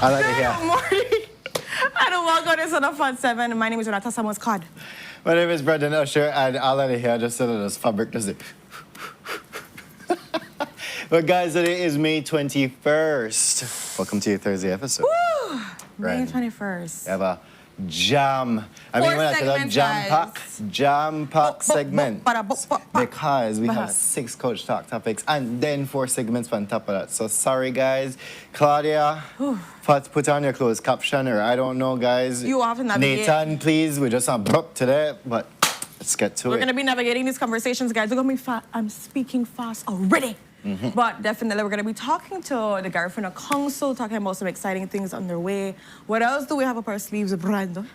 I like it here. Good morning. And welcome to Sunup on 7. My name is Renata Samuels-Cod. My name is Brendan Usher, and I like it here just so that this fabric does it. But guys, today is May 21st. Welcome to your Thursday episode. Woo! May Right. 21st. We have a jam. I Four mean, when I tell you segments, jam-pack segment. Because we have Bahas. 6 coach talk topics and then 4 segments on top of that. So sorry, guys. Claudia, put on your closed caption, or I don't know, guys. You have to navigate. Nathan, please. We're just on broke today, but let's get to it. We're going to be navigating these conversations, guys. Look at me, I'm speaking fast already. But definitely, we're going to be talking to the Garifuna Council, talking about some exciting things on their way. What else do we have up our sleeves, Brandon?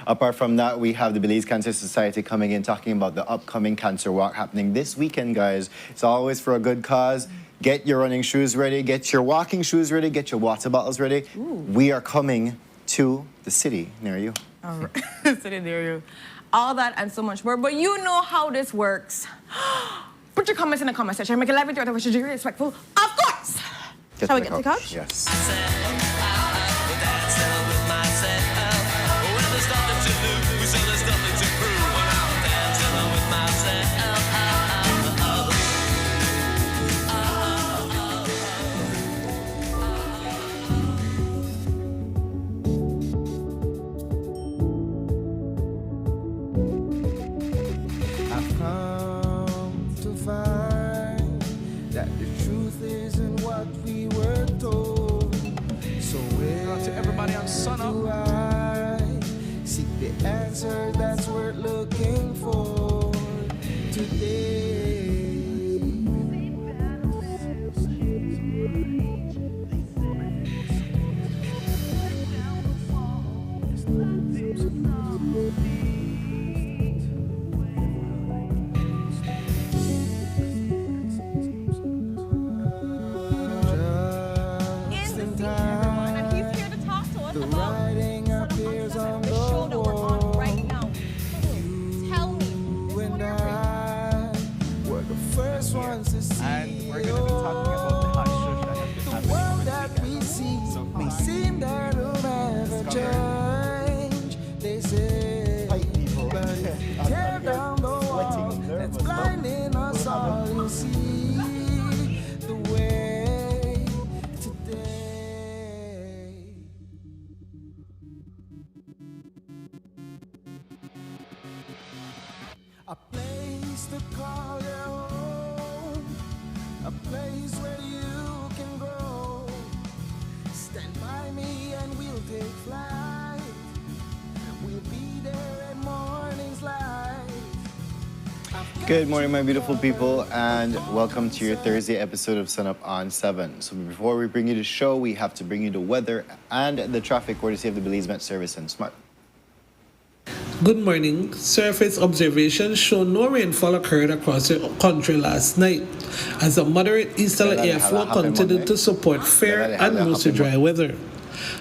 Apart from that, we have the Belize Cancer Society coming in, talking about the upcoming cancer walk happening this weekend, guys. It's always for a good cause. Get your running shoes ready, get your walking shoes ready, get your water bottles ready. Ooh. We are coming to the city near you. All right. Sitting near you. All that and so much more. But you know how this works. Put your comments in the comment section. Make it live into it. We should be respectful. Of course. Shall we get to the couch? Yes. I've come to find that the truth isn't what we were told. So where To everybody on do Sunup. I seek the answer that's worth looking for today? Just in time, he's here to talk to us the writing appears on the wall. Tell me. You and I were the first ones to see And we're going to be talking about the hot shush that has been the happening world over that the we weekend. see So may far. seem that will never change. They say, White people. but if you tear down the wall that's blinding us all, you'll see the way today. A place to call your home, a place where you can go. Stand by me and we'll take flight. We'll be there at morning's light. Good morning, my beautiful people, and welcome to your Thursday episode of Sunup on 7. So before we bring you the show, we have to bring you the weather and the traffic courtesy of the Belize Met Service and Smart. Good morning. Surface observations show no rainfall occurred across the country last night, as a moderate easterly airflow continued to support fair and mostly dry weather.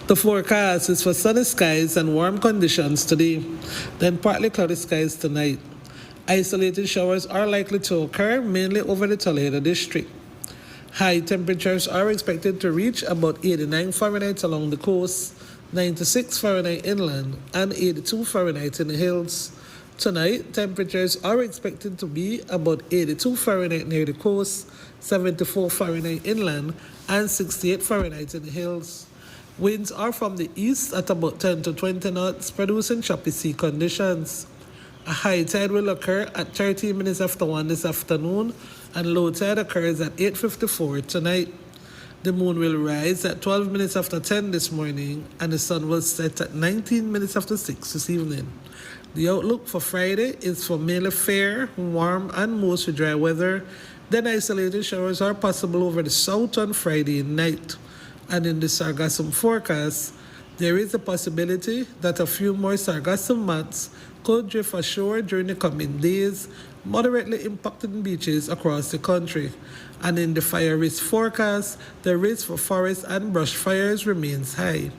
The forecast is for sunny skies and warm conditions today, then partly cloudy skies tonight. Isolated showers are likely to occur mainly over the Toledo district. High temperatures are expected to reach about 89 Fahrenheit along the coast, 96 Fahrenheit inland, and 82 Fahrenheit in the hills. Tonight, temperatures are expected to be about 82 Fahrenheit near the coast, 74 Fahrenheit inland, and 68 Fahrenheit in the hills. Winds are from the east at about 10 to 20 knots, producing choppy sea conditions. A high tide will occur at 13 minutes after 1 this afternoon, and low tide occurs at 8:54 tonight. The moon will rise at 12 minutes after 10 this morning, and the sun will set at 19 minutes after 6 this evening. The outlook for Friday is for mainly fair, warm, and mostly dry weather. Then isolated showers are possible over the south on Friday night. And in the sargassum forecast, there is a possibility that a few more sargassum mats could drift ashore during the coming days, moderately impacting beaches across the country. And in the fire risk forecast, the risk for forest and brush fires remains high.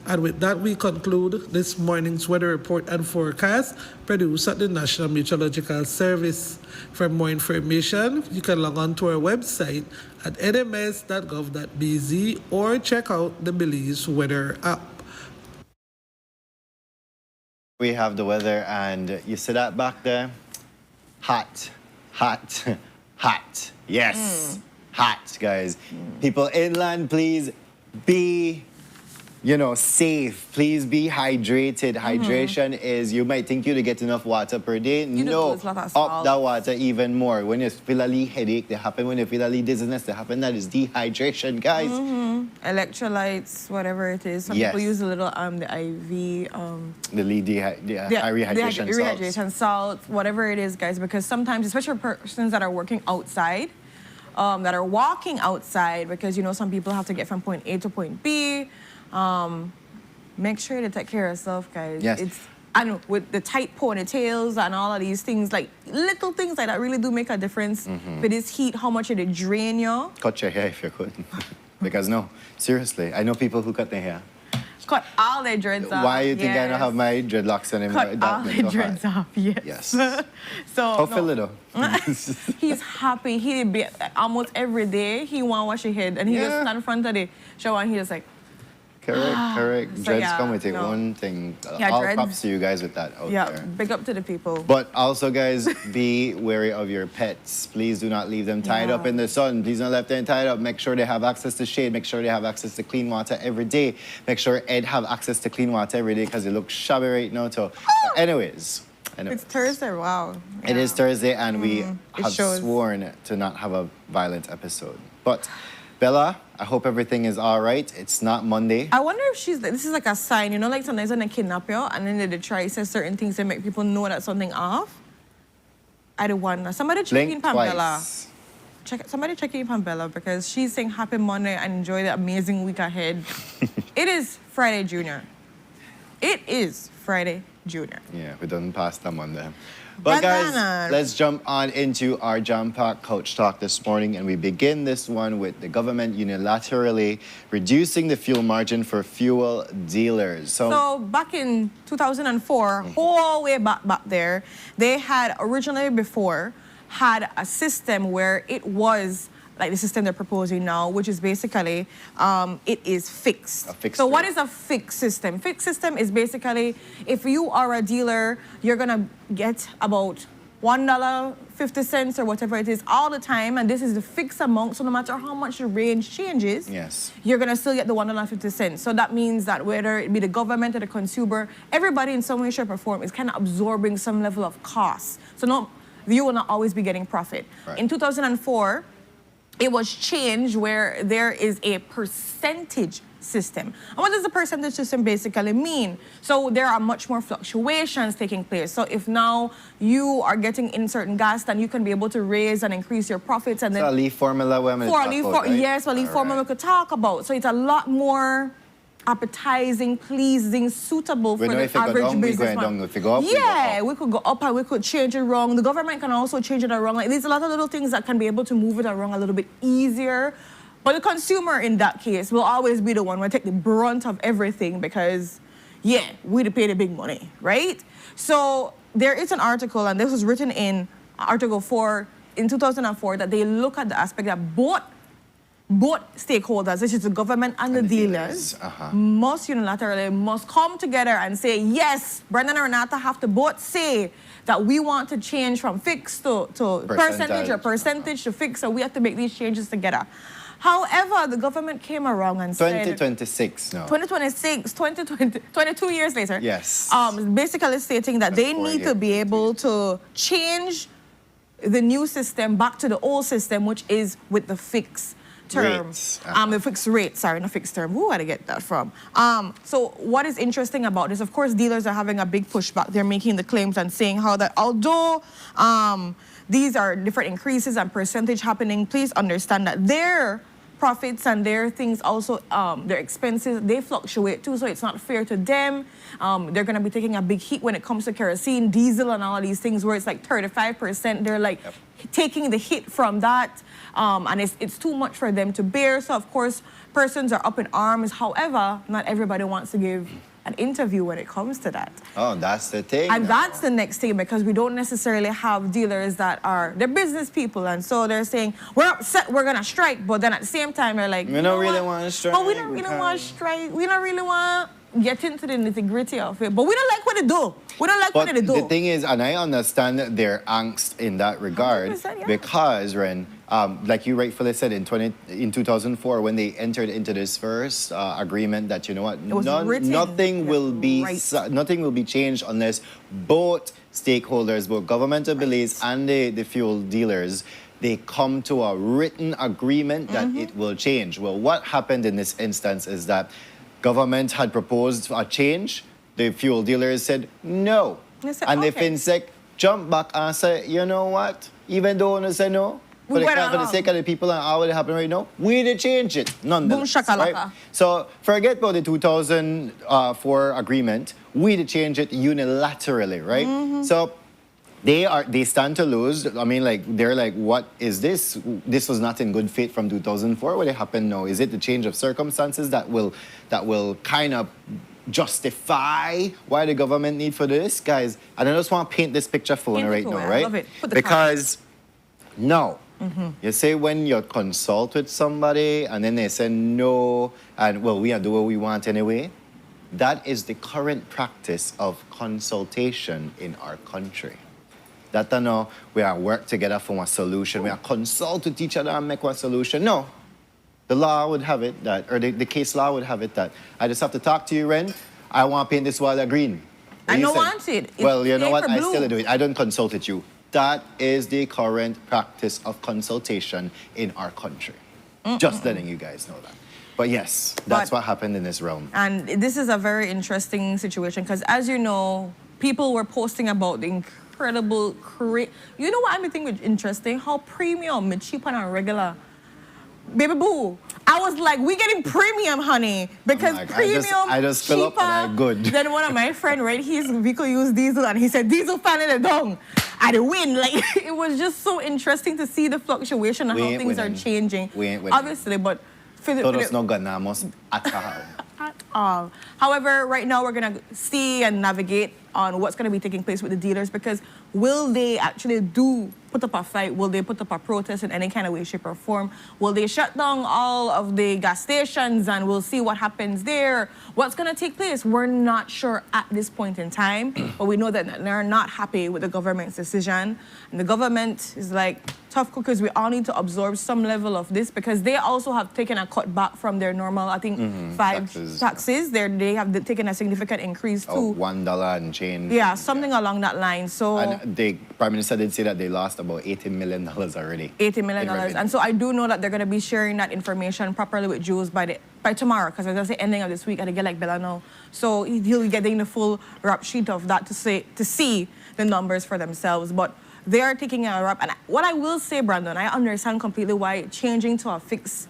And with that, we conclude this morning's weather report and forecast produced at the National Meteorological Service. For more information, you can log on to our website at nms.gov.bz or check out the Belize weather app. We have the weather, and you see that back there? Hot, hot, hot. Yes, hot, guys. People inland, please be, safe. Please be hydrated. Hydration is, you might think you to get enough water per day. No, lose a lot of up salt. that water even more. When you feel a little headache, they happen. When you feel a little dizziness, they happen. That is dehydration, guys. Electrolytes, whatever it is. Some Yes. people use a little the IV The lead high rehydration salts. rehydration salt, whatever it is, guys. Because sometimes, especially persons that are working outside, that are walking outside, because some people have to get from point A to point B. Make sure to take care of yourself, guys. Yes. I know, with the tight ponytails and all of these things, like little things like that really do make a difference. For this heat, how much it drain you. Cut your hair if you could. Because no, seriously, I know people who cut their hair. Cut all their dreads off. Why you think I don't yes. have my dreadlocks anymore? Cut all their dreads off, yes. Yes. So, Hopefully, though. he's happy. He did be almost every day. He want to wash his head, and he just Yeah. stand in front of the shower, and he just like, Correct. So, Dreads yeah, come with it. no. One thing. Yeah, All dreads. props to you guys with that out yeah, there. big up to the people. But also, guys, be wary of your pets. Please do not leave them tied up in the sun. Please don't let them tied up. Make sure they have access to shade. Make sure they have access to clean water every day. Make sure Ed have access to clean water every day because he looks shabby right now. So, anyways. It's Thursday, wow. It is Thursday, and we have shows. sworn to not have a violent episode. But, Bella, I hope everything is all right. It's not Monday. I wonder if this is like a sign, like sometimes when they kidnap you and then they try to say certain things to make people know that something off. I don't wonder. Somebody check in Blink Pambella. twice. Somebody check in Pambella because she's saying happy Monday and enjoy the amazing week ahead. It is Friday, Junior. It is Friday, Junior. Yeah, we done past them on there. But guys, Banana. let's jump on into our jam-packed coach talk this morning, and we begin this one with the government unilaterally reducing the fuel margin for fuel dealers. So back in 2004, whole way back there, they had originally before had a system where it was like the system they're proposing now, which is basically, it is fixed. A fixed So what rate. is a fixed system? Fixed system is basically, if you are a dealer, you're gonna get about $1.50 or whatever it is all the time, and this is the fixed amount, so no matter how much the range changes, Yes. you're gonna still get the $1.50. So that means that whether it be the government or the consumer, everybody in some way, shape, or form is kind of absorbing some level of cost. So no, you will not always be getting profit. Right. In 2004, it was changed where there is a percentage system. And what does the percentage system basically mean? So there are much more fluctuations taking place. So if now you are getting in certain gas, then you can be able to raise and increase your profits, and So then a leaf formula where I'm gonna talk about, right? yes, a leaf formula we could talk about. So it's a lot more appetizing, pleasing, suitable We for know the if it go average down, we go businessman. down. If it go up, we go yeah, up. we could go up and we could change it wrong. The government can also change it around. Like, there's a lot of little things that can be able to move it around a little bit easier. But the consumer in that case will always be the one who take the brunt of everything because, yeah, we pay the big money, right? So there is an article, and this was written in Article 4 in 2004, that they look at the aspect that both stakeholders, which is the government and the dealers, must unilaterally come together and say, yes, Brendan and Renata have to both say that we want to change from fixed to percentage to fixed, so we have to make these changes together. However, the government came around and said... 2026 now. 2026, 2020, 22 years later. Yes. Basically stating that they need to be able to change the new system back to the old system, which is with the fixed term. Rates. The fixed rate, sorry, not fixed term. Who would I get that from? So what is interesting about this, of course, dealers are having a big pushback. They're making the claims and saying how that although these are different increases and percentage happening, please understand that their profits and their things also, their expenses, they fluctuate too, so it's not fair to them. They're gonna be taking a big hit when it comes to kerosene, diesel, and all of these things where it's like 35%. They're like taking the hit from that, and it's too much for them to bear. So of course, persons are up in arms. However, not everybody wants to give an interview when it comes to that. Oh, that's the thing. And that's the next thing, because we don't necessarily have dealers that they're business people, and so they're saying, we're upset, we're gonna strike, but then at the same time, they're like, We don't really want to strike. But we don't really want to strike. We don't really want to get into the nitty-gritty of it. But we don't like what they do. We don't like But what they do. the thing is, and I understand their angst in that regard, 100%, yeah. because, Ren, like you rightfully said, in 2004, when they entered into this first agreement that, you know what, was written. nothing will be Right. nothing will be changed unless both stakeholders, both government of Belize and the fuel dealers, they come to a written agreement that Mm-hmm. it will change. Well, what happened in this instance is that government had proposed a change. The fuel dealers said no. They said, And the okay. FinSec jumped back and said, you know what? Even though they say no, We went for the along. sake of the people and all what happened right now, we did change it nonetheless. Boom shakalaka. So forget about the 2004 agreement. We did change it unilaterally, right? Mm-hmm. So they stand to lose. I mean, like, they're like, what is this? This was not in good faith from 2004. What happened now? Is it the change of circumstances that will kind of justify why the government need for this? Guys, and I just want to paint this picture for you Paint it right for now, me. I right? love it. Put the Because no. You say when you consult with somebody and then they say no, and well, we are do what we want anyway. That is the current practice of consultation in our country. That I know we are work together for a solution. We are consult with each other and make one solution. No. The law would have it that, or the case law would have it that I just have to talk to you, Ren. I want to paint this wall green. I You don't said, want it. It's Well, you know what? paper I blue. still do it. I don't consult with you. That is the current practice of consultation in our country. Just letting you guys know that. But yes, that's But- what happened in this realm. And this is a very interesting situation, because as you know, people were posting about the incredible, you know what I think was interesting? How premium and cheap and regular. Baby boo, I was like, we getting premium, honey, because like, premium I just fill up and I cheaper good. Then one of my friend, right, his vehicle used diesel, and he said, diesel finally the down. I win. Like, it was just so interesting to see the fluctuation and We how ain't things winning. are changing. We ain't winning. Obviously, but for the, Todos no ganamos at all. at all. However, right now we're gonna see and navigate on what's gonna be taking place with the dealers, because will they actually put up a fight? Will they put up a protest in any kind of way, shape, or form? Will they shut down all of the gas stations, and we'll see what happens there? What's gonna take place? We're not sure at this point in time, but we know that they're not happy with the government's decision. And the government is like, tough cookies, we all need to absorb some level of this, because they also have taken a cut back from their normal, I think, 5 taxes. They have taken a significant increase Oh, too. $1 and change. Yeah, something along that line. So And the Prime Minister did say that they lost about $80 million already. $80 million. in revenue. And so I do know that they're going to be sharing that information properly with Jews by tomorrow, because as I say, ending of this week, I get like Bella now. So he'll be getting the full rap sheet of that to see the numbers for themselves. But they are taking a rap. And what I will say, Brandon, I understand completely why changing to a fixed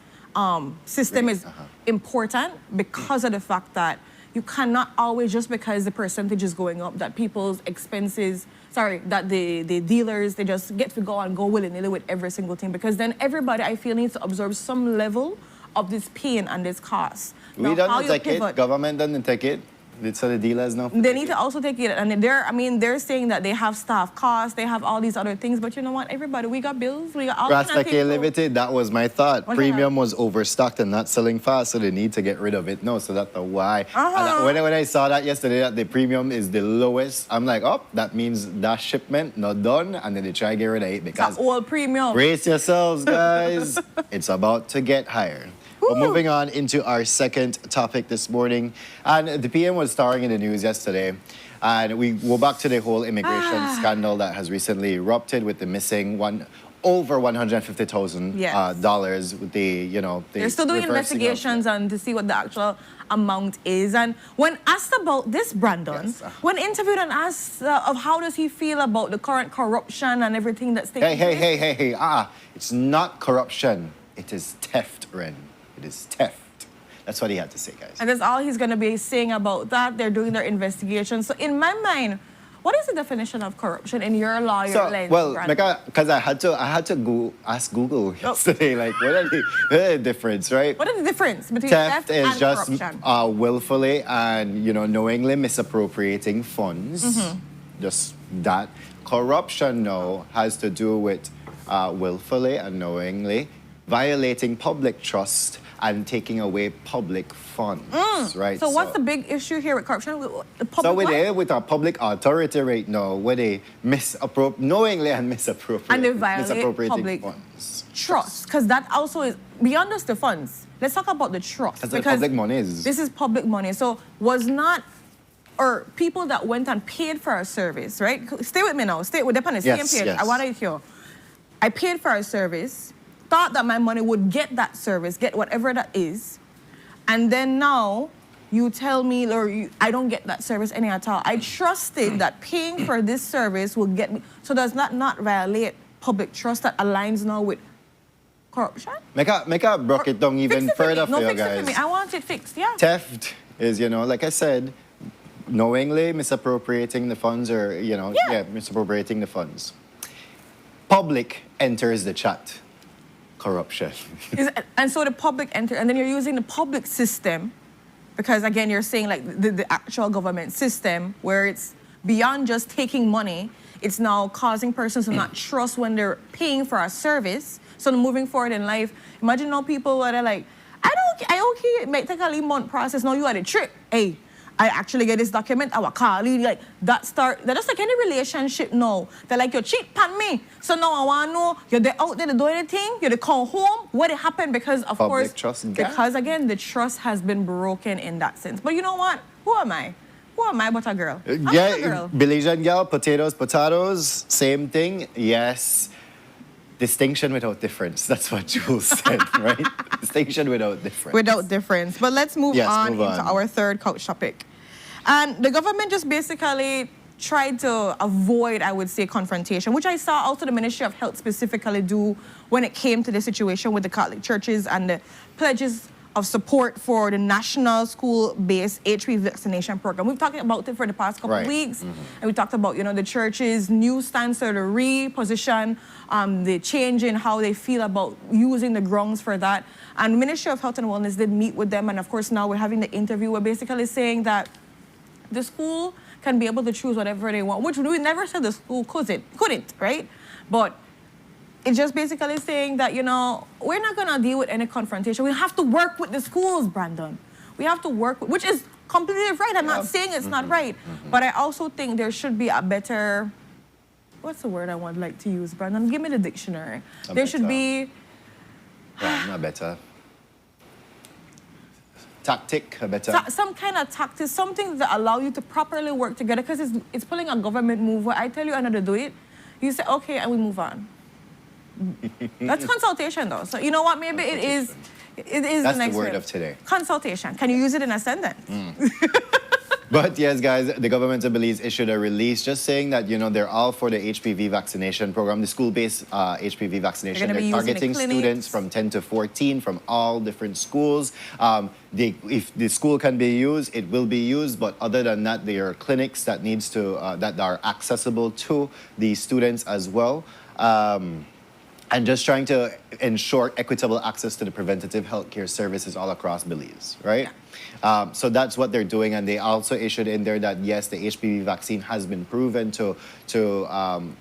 system is important, because of the fact that you cannot always, just because the percentage is going up, that people's expenses, that the dealers, they just get to go willy-nilly with every single thing, because then everybody, I feel, needs to absorb some level of this pain and this cost. We Now, how don't you take it. pivot- Government doesn't take it. So the dealers know. They need to also take it, and they're saying that they have staff costs, they have all these other things, but you know what, everybody, we got bills, we got all kinds of Rasta things. K Limited, that was my thought. What Premium was overstocked and not selling fast, so they need to get rid of it. No, so that's the why. And when I saw that yesterday, that the premium is the lowest, I'm like, oh, that means that shipment not done, and then they try to get rid of it, because It's all premium. brace yourselves, guys. It's about to get higher. But moving on into our second topic this morning. And the PM was starring in the news yesterday. And we go back to the whole immigration scandal that has recently erupted with the missing over $150,000 Yes. with the, They're still doing reversing of- investigations and to see what the actual amount is. And when asked about this, Brandon, Yes. when interviewed and asked of how does he feel about the current corruption and everything that's taking place. Hey. It's not corruption. It is theft, Ren. It is theft. That's what he had to say, guys. And that's all he's going to be saying about that. They're doing their investigation. So in my mind, What is the definition of corruption in your lawyer lens? Brandon? Because I had to go ask Google yesterday, like, what are the difference, right? What is the difference between Theft theft is and just corruption? willfully and, knowingly misappropriating funds. Just that. Corruption now has to do with willfully and knowingly violating public trust and taking away public funds, right? So what's the big issue here with corruption? The public with our public authority right now, where they knowingly and misappropriate, and they violate misappropriating public funds. trust, because that also is beyond just the funds. Let's talk about the trust. Because public money is. This is public money. So was not, or people that went and paid for our service, right? Stay with me now. Stay with them on the same page. Yes. I want to hear. I paid for our service, thought that my money would get that service, get whatever that is, and then now you tell me, or I don't get that service any at all. I trusted that paying for this service will get me. So does that not violate public trust that aligns now with corruption? Make a broke it down even further for you fix it guys. for me. I want it fixed, yeah. Theft is, like I said, knowingly misappropriating the funds or, misappropriating the funds. Public enters the chat. Corruption. And so the public enter, and then you're using the public system, because again, you're saying like the actual government system, where it's beyond just taking money, it's now causing persons to not trust when they're paying for a service. So moving forward in life, imagine now people where they're like, I okay, it might take a month process, now you had a trip. Hey, I actually get this document, our colleague, like that just like any relationship now. They're like, you cheat on me. So now I want to know, you're there out there to do anything, you're to come home, what happened? Because of public course, trust because again, the trust has been broken in that sense. But you know what? Who am I? Who am I but a girl? I'm not a girl. Belizean girl, potatoes, same thing, yes. Distinction without difference. That's what Jules said, right? Distinction without difference. Without difference. But let's move on into our third couch topic. And the government just basically tried to avoid, I would say, confrontation, which I saw also the Ministry of Health specifically do when it came to the situation with the Catholic churches and the pledges of support for the national school-based HPV vaccination program. We've talked about it for the past couple of weeks, and we talked about, the church's new stance or the reposition, the change in how they feel about using the grounds for that. And the Ministry of Health and Wellness did meet with them, and of course now we're having the interview. We're basically saying that the school can be able to choose whatever they want, which we never said the school couldn't, right? But it's just basically saying that, we're not going to deal with any confrontation. We have to work with the schools, Brandon. We have to work with, which is completely right. I'm not saying it's not right. But I also think there should be a better, what's the word I would like to use, Brandon? Give me the dictionary. There should be... not better. Tactic, better. Some kind of tactic, something that allow you to properly work together, because it's pulling a government move where I tell you I know to do it. You say, okay, and we move on. That's consultation, though. So you know what? Maybe it is That's the next word of today. Consultation. Can you use it in a sentence? But yes, guys, the government of Belize issued a release just saying that, they're all for the HPV vaccination program, the school-based HPV vaccination. They're targeting students from 10 to 14 from all different schools. If the school can be used, it will be used. But other than that, there are clinics that that are accessible to the students as well. And just trying to ensure equitable access to the preventative healthcare services all across Belize, right? So that's what they're doing, and they also issued in there that yes, the HPV vaccine has been proven to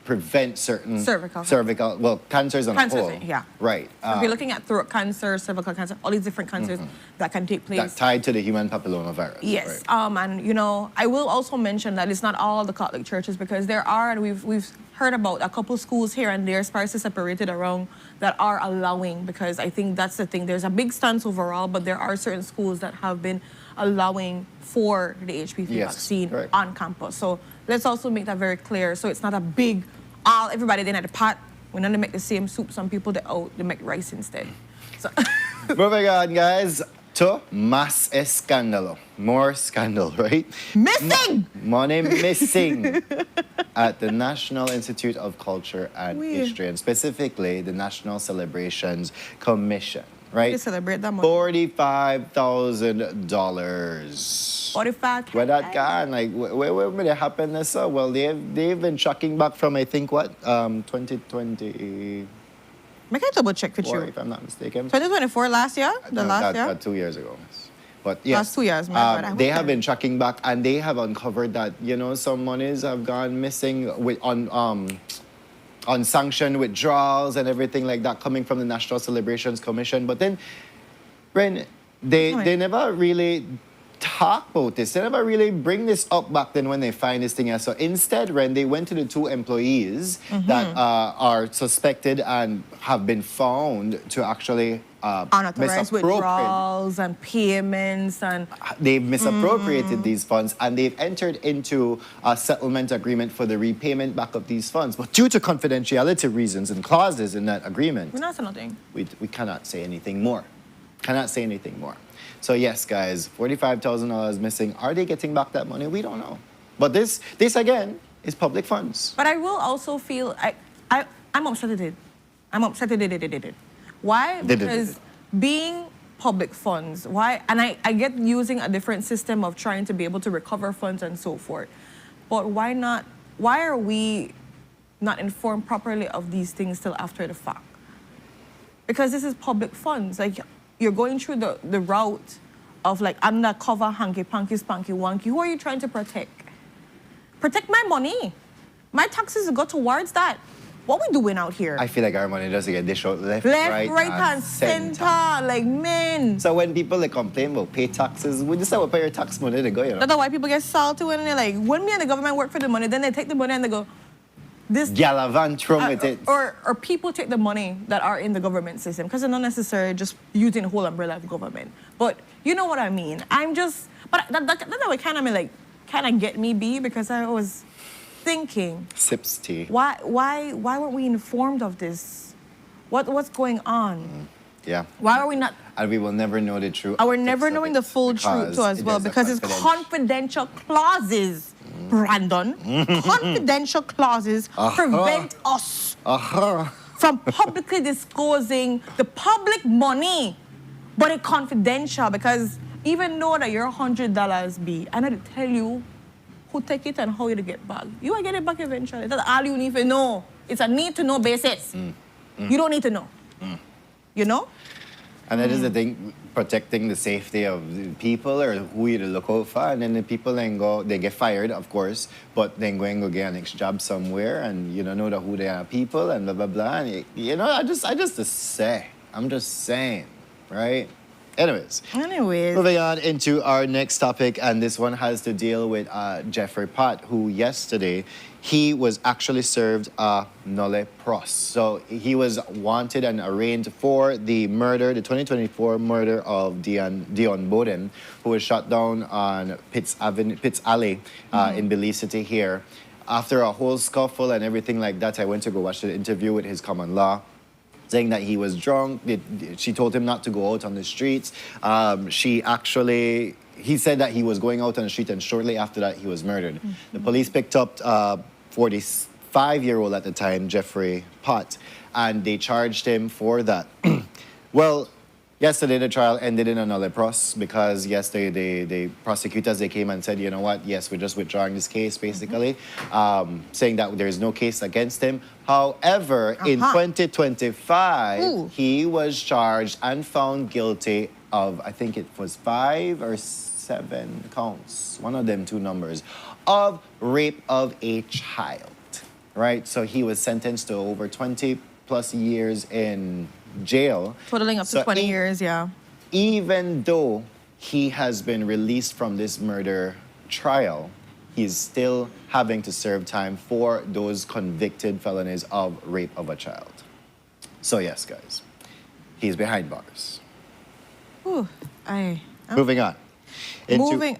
prevent certain cervical cancers on a whole. Yeah, right. If you're looking at throat cancer, cervical cancer, all these different cancers that can take place. That tied to the human papillomavirus. Yes, right. and I will also mention that it's not all the Catholic churches, because there are, and we've heard about a couple schools here and there, sparsely separated around, that are allowing, because I think that's the thing. There's a big stance overall, but there are certain schools that have been allowing for the HPV vaccine on campus. So let's also make that very clear. So it's not a big, everybody in at the pot. We're not to make the same soup. Some people, they make rice instead. So moving on, guys, to mass escándalo. More scandal, right? Missing! Money missing at the National Institute of Culture and History, and specifically the National Celebrations Commission, right? You celebrate that money. $45,000. 45. Where that gone? Like, where would it happen this? Well, they've been tracking back from, I think, what? 2020. Make a double check with you. If I'm not mistaken. 2024 last year? Last year? 2 years ago. But yes, Last 2 years, my God. they have been tracking back, and they have uncovered that some monies have gone missing with unsanctioned withdrawals and everything like that coming from the National Celebrations Commission. But then, Ren, they never really talk about this. They never really bring this up back then when they find this thing. So instead, Ren, they went to the 2 employees that are suspected and have been found to actually unauthorized withdrawals and payments, and they've misappropriated these funds, and they've entered into a settlement agreement for the repayment back of these funds. But due to confidentiality reasons and clauses in that agreement, we're not saying nothing. We cannot say anything more. Cannot say anything more. So yes, guys, $45,000 missing. Are they getting back that money? We don't know. But this again is public funds. But I will also feel I'm upset it did. I'm upset it did. Why? Because being public funds, why? And I get using a different system of trying to be able to recover funds and so forth. But why not? Why are we not informed properly of these things till after the fact? Because this is public funds. Like, you're going through the route of like undercover hanky-panky, spanky-wonky. Who are you trying to protect? Protect my money. My taxes go towards that. What we doing out here? I feel like our money doesn't get dished out left, right, and center. Like, men. So when people complain about pay taxes, we just have to pay your tax money to go, That's why people get salty when they're like, when me and the government work for the money, then they take the money and they go, this Galavant wrong with it. Or people take the money that are in the government system because they're not necessarily just using the whole umbrella of the government. But you know what I mean. But that way kind of get me because I was thinking. Sips tea. Why weren't we informed of this? What's going on? Yeah. Why are we not? And we will never know the truth. And we're never knowing the full truth as well because it's confidential clauses. Brandon, confidential clauses prevent us from publicly disclosing the public money, but it's confidential because even though that your $100 be, I need to tell you who take it and how you to get back. You will get it back eventually. That's all you need to know. It's a need to know basis. You don't need to know. You know? And that is the thing, protecting the safety of the people or who you look out for. And then the people then they get fired, of course, but then go and go get a next job somewhere and you don't know who they are people and blah, blah, blah. And, I'm just saying, right? Anyways, moving on into our next topic, and this one has to deal with Jeffrey Pott, who yesterday, he was actually served a nolle pros. So he was wanted and arraigned for the 2024 murder of Dion Bowden, who was shot down on Pitts Alley in Belize City here. After a whole scuffle and everything like that, I went to go watch the interview with his common law, saying that he was drunk. She told him not to go out on the streets. He said that he was going out on the street, and shortly after that, he was murdered. The police picked up 45-year-old at the time, Jeffrey Pott, and they charged him for that. Well, yesterday the trial ended in a nolle pros because yesterday the prosecutors, they came and said, you know what, yes, we're just withdrawing this case, basically, saying that there is no case against him. However, in 2025, he was charged and found guilty of, I think it was 5 or 7 counts, one of them 2 numbers, of rape of a child, right? So he was sentenced to over 20 plus years in jail. Totaling up to 20 years, yeah. Even though he has been released from this murder trial, he's still having to serve time for those convicted felonies of rape of a child. So yes, guys, he's behind bars. Moving on.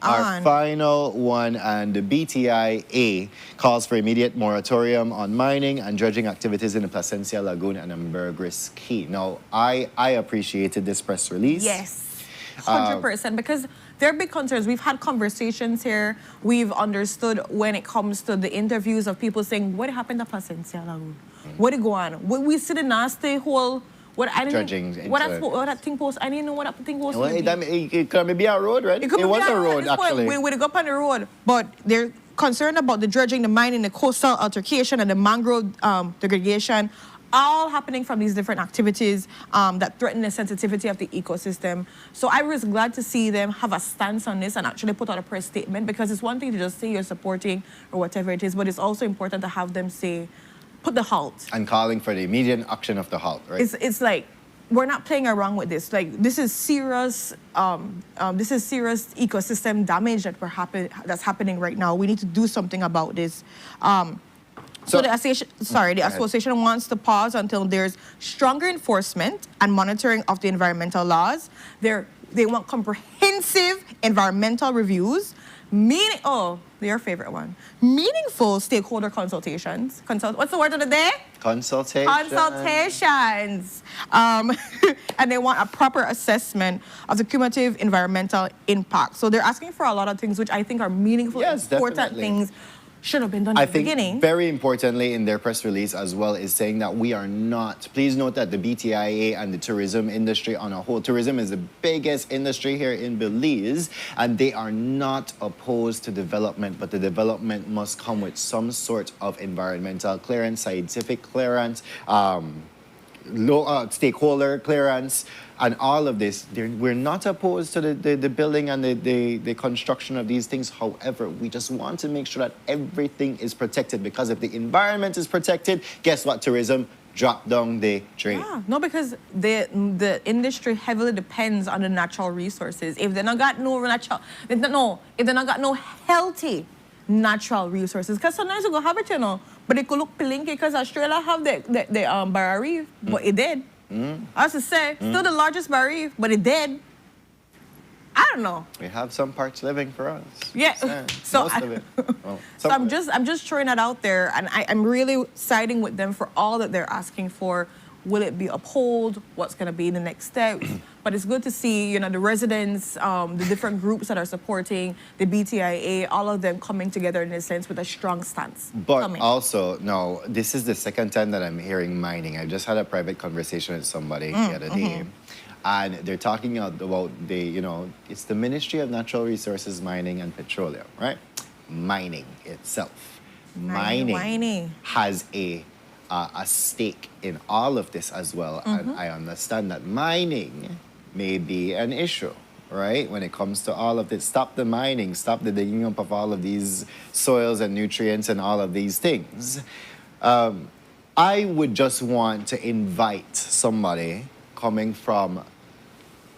Our final one, and the BTIA calls for immediate moratorium on mining and dredging activities in the Placencia Lagoon and Ambergris Key. Now, I appreciated this press release. Yes, 100%, because there are big concerns. We've had conversations here. We've understood when it comes to the interviews of people saying, what happened to Placencia Lagoon? What did go on? We sit in a stay whole What I dredging didn't, into what that thing post, I didn't know what that thing post Well, would be. it could be a road, right? It could be was a at road, this point. actually. We would go up on the road, but they're concerned about the dredging, the mining, the coastal altercation, and the mangrove degradation, all happening from these different activities that threaten the sensitivity of the ecosystem. So I was glad to see them have a stance on this and actually put out a press statement, because it's one thing to just say you're supporting or whatever it is, but it's also important to have them say, put the halt. And calling for the immediate action of the halt, right? It's like, we're not playing around with this. Like, this is serious ecosystem damage that's happening right now. We need to do something about this. So the association wants to pause until there's stronger enforcement and monitoring of the environmental laws. They want comprehensive environmental reviews, their favorite one, meaningful stakeholder consultations. What's the word of the day? Consultations. And they want a proper assessment of the cumulative environmental impact. So they're asking for a lot of things which I think are meaningful, important definitely. things. Should have been done I at the think beginning. very importantly in their press release as well is saying that we are not, please note that the BTIA and the tourism industry on a whole, tourism is the biggest industry here in Belize, and they are not opposed to development, but the development must come with some sort of environmental clearance, scientific clearance, stakeholder clearance, and all of this. We're not opposed to the building and the construction of these things. However, we just want to make sure that everything is protected, because if the environment is protected, guess what, tourism? Drop down the drain. Yeah, no, because the industry heavily depends on the natural resources. If they not got no natural, if they not got no healthy natural resources, because sometimes you go have it, but it could look pelinky because Australia have the barrier reef, but it did. I was to say, still the largest barrier reef, but it did. I don't know. We have some parts living for us. Yeah. Most of it. Well, so I'm just throwing that out there, and I'm really siding with them for all that they're asking for. Will it be upheld? What's going to be the next steps? But it's good to see, the residents, the different groups that are supporting the BTIA, all of them coming together in a sense with a strong stance. But also, no, this is the second time that I'm hearing mining. I just had a private conversation with somebody the other day, and they're talking about it's the Ministry of Natural Resources, Mining and Petroleum, right? Mining itself. Mining has a stake in all of this as well. And I understand that mining may be an issue, right? When it comes to all of this, stop the mining, stop the digging up of all of these soils and nutrients and all of these things. I would just want to invite somebody coming from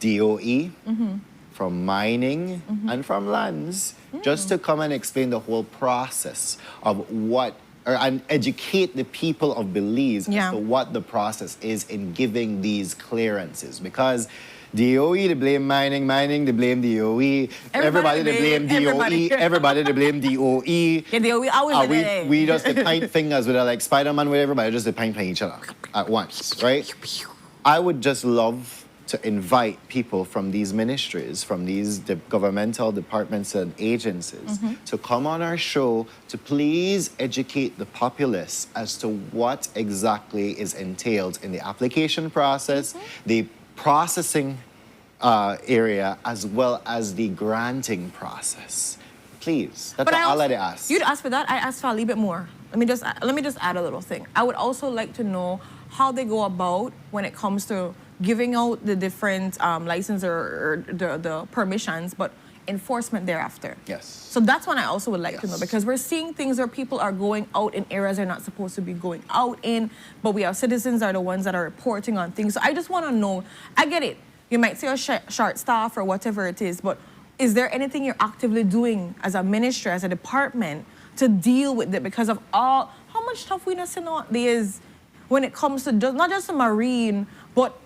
DOE, from mining, and from lands, just to come and explain the whole process of and educate the people of Belize as to what the process is in giving these clearances. Because DOE, they blame mining, they blame DOE, everybody they blame DOE, everybody they blame DOE. Yeah, DOE always we just point fingers with like Spider-Man with everybody, just point each other at once, right? I would just love to invite people from these ministries, from these governmental departments and agencies to come on our show to please educate the populace as to what exactly is entailed in the application process, the processing area, as well as the granting process. Please, that's all I ask. You'd ask for that. I asked for a little bit more. Let me just add a little thing. I would also like to know how they go about when it comes to giving out the different license or the permissions, but enforcement thereafter. Yes. So that's one I also would like to know, because we're seeing things where people are going out in areas they're not supposed to be going out in, but we have citizens are the ones that are reporting on things. So I just want to know, I get it. You might say a short staff or whatever it is, but is there anything you're actively doing as a ministry, as a department, to deal with it? Because of how much stuff we know there is when it comes to not just the marine, but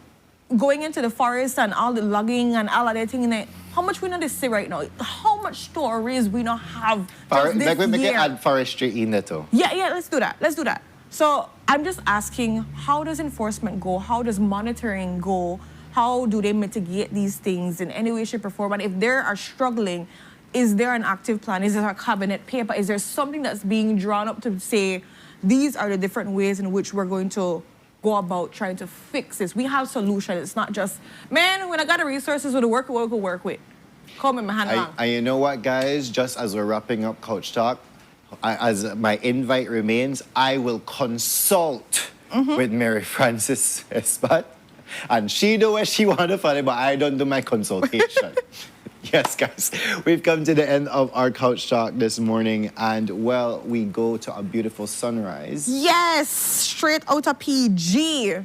going into the forest and all the logging and all of that thing in it. How much we know this say right now? How much stories we not have just this year? Make it add forestry in there too. Yeah, let's do that. So I'm just asking, how does enforcement go? How does monitoring go? How do they mitigate these things in any way, shape, or form? And if they are struggling, is there an active plan? Is there a cabinet paper? Is there something that's being drawn up to say, these are the different ways in which we're going to go about trying to fix this. We have solutions. It's not just, man, when I got the resources with the work, we'll go work with. Come in my hand long. And you know what, guys? Just as we're wrapping up Coach Talk, as my invite remains, I will consult with Mary Frances Espat. And she do what she want to follow, but I don't do my consultation. Yes, guys, we've come to the end of our Couch Talk this morning, and well, we go to a beautiful sunrise. Yes, straight out of PG.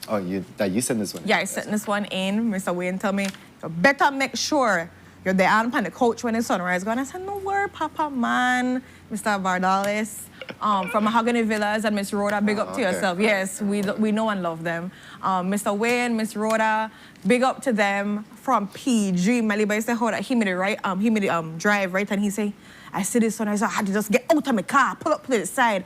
Oh, you sent this one? Yeah, I sent this one in. Mr. Wayne told me, you better make sure you're there on the couch when the sunrise going. I said, no word, Papa man. Mr. Vardalis from Mahogany Villas and Miss Rhoda, big up to yourself. Yes, we know and love them. Mr. Wayne, Miss Rhoda, big up to them from PG. Maliba said, hold on, he made it drive, right? And he say, I see this sunrise, I had to just get out of my car, pull up to the side,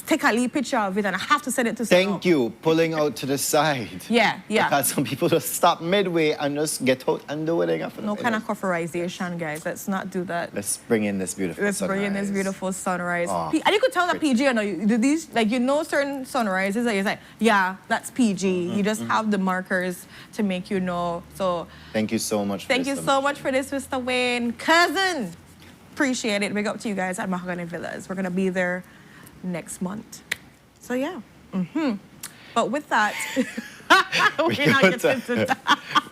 take a little picture of it, and I have to send it to Sunup. Thank you, pulling out to the side. Yeah. Because some people just stop midway and just get out and do what they got for No kind of cofferization, guys. Let's not do that. Let's bring in this beautiful sunrise. Bring in this beautiful sunrise. Oh, and you could tell that PG, you know, these, like, you know certain sunrises that you're like, yeah, that's PG. You just have the markers to make you know. So thank you so much for Thank you so much for this, Mr. Wayne. Cousin! Appreciate it. Big up to you guys at Mahogany Villas. We're going to be there next month. So, yeah. But with that,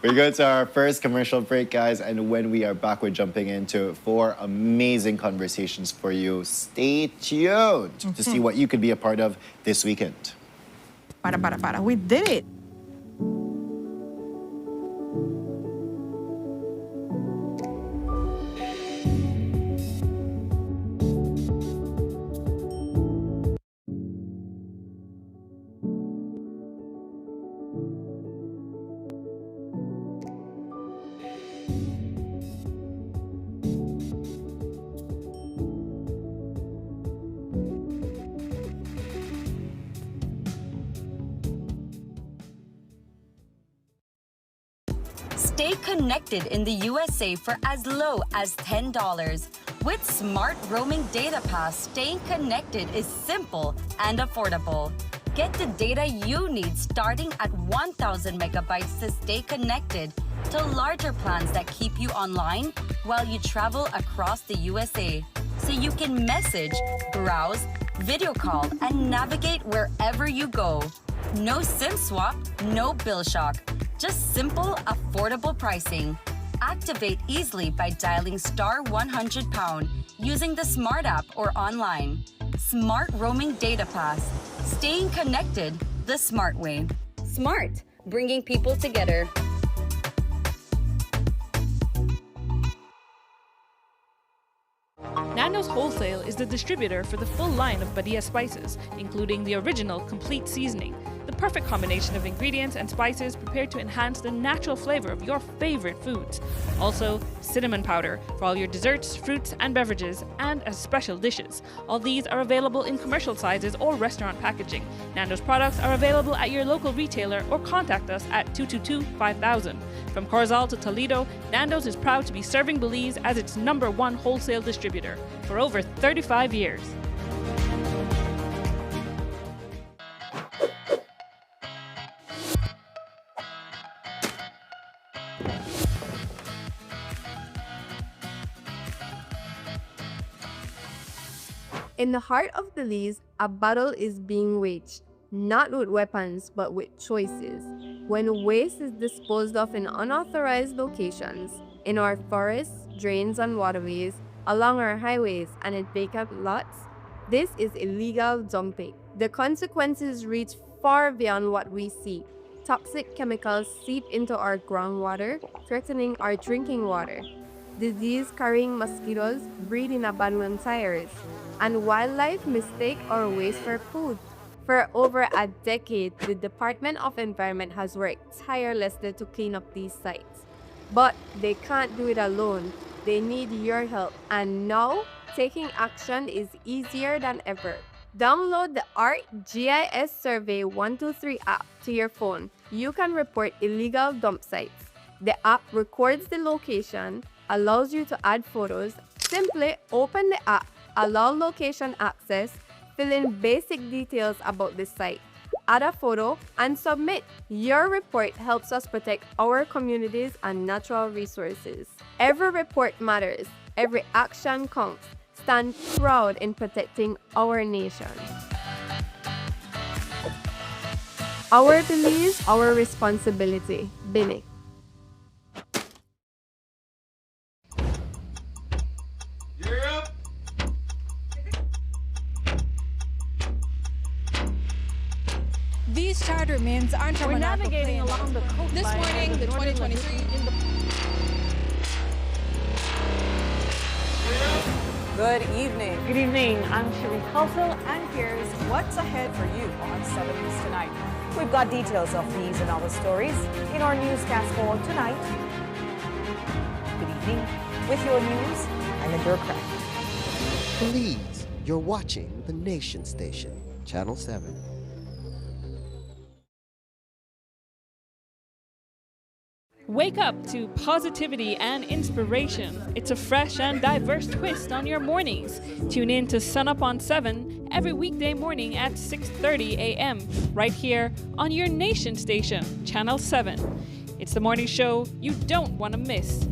we go to our first commercial break, guys. And when we are back, we're jumping into 4 amazing conversations for you. Stay tuned to see what you could be a part of this weekend. We did it. Stay connected in the USA for as low as $10. With Smart Roaming Data Pass, staying connected is simple and affordable. Get the data you need starting at 1,000 megabytes to stay connected to larger plans that keep you online while you travel across the USA. So you can message, browse, video call, and navigate wherever you go. No SIM swap, no bill shock. Just simple, affordable pricing. Activate easily by dialing *100# using the Smart app or online. Smart Roaming Data Pass. Staying connected the smart way. Smart, bringing people together. Nando's Wholesale is the distributor for the full line of Badia spices, including the original complete seasoning, the perfect combination of ingredients and spices prepared to enhance the natural flavor of your favorite foods. Also, cinnamon powder for all your desserts, fruits, and beverages, and as special dishes. All these are available in commercial sizes or restaurant packaging. Nando's products are available at your local retailer or contact us at 222-5000. From Corzal to Toledo, Nando's is proud to be serving Belize as its #1 wholesale distributor for over 35 years. In the heart of Belize, a battle is being waged, not with weapons, but with choices. When waste is disposed of in unauthorized locations, in our forests, drains, and waterways, along our highways, and in vacant lots, this is illegal dumping. The consequences reach far beyond what we see. Toxic chemicals seep into our groundwater, threatening our drinking water. Disease-carrying mosquitoes breed in abandoned tires, and wildlife mistake our waste for food. For over a decade, the Department of Environment has worked tirelessly to clean up these sites. But they can't do it alone. They need your help. And now, taking action is easier than ever. Download the ArcGIS Survey 123 app to your phone. You can report illegal dump sites. The app records the location, allows you to add photos. Simply open the app, allow location access, fill in basic details about the site, add a photo, and submit. Your report helps us protect our communities and natural resources. Every report matters. Every action counts. Stand proud in protecting our nation. Our Belize, our responsibility. Bini. These charter remains aren't from We're navigating along the coastline. This morning, the 2023 Good evening. Good evening. I'm Shireen Khalsil, And here's what's ahead for you on 7 News tonight. We've got details of these and other stories in our newscast for tonight. Good evening. With your news, I'm Indira Craig. Belize, you're watching the Nation Station, Channel 7. Wake up to positivity and inspiration. It's a fresh and diverse twist on your mornings. Tune in to Sunup on 7 every weekday morning at 6:30 a.m. right here on your Nation Station, Channel 7. It's the morning show you don't want to miss.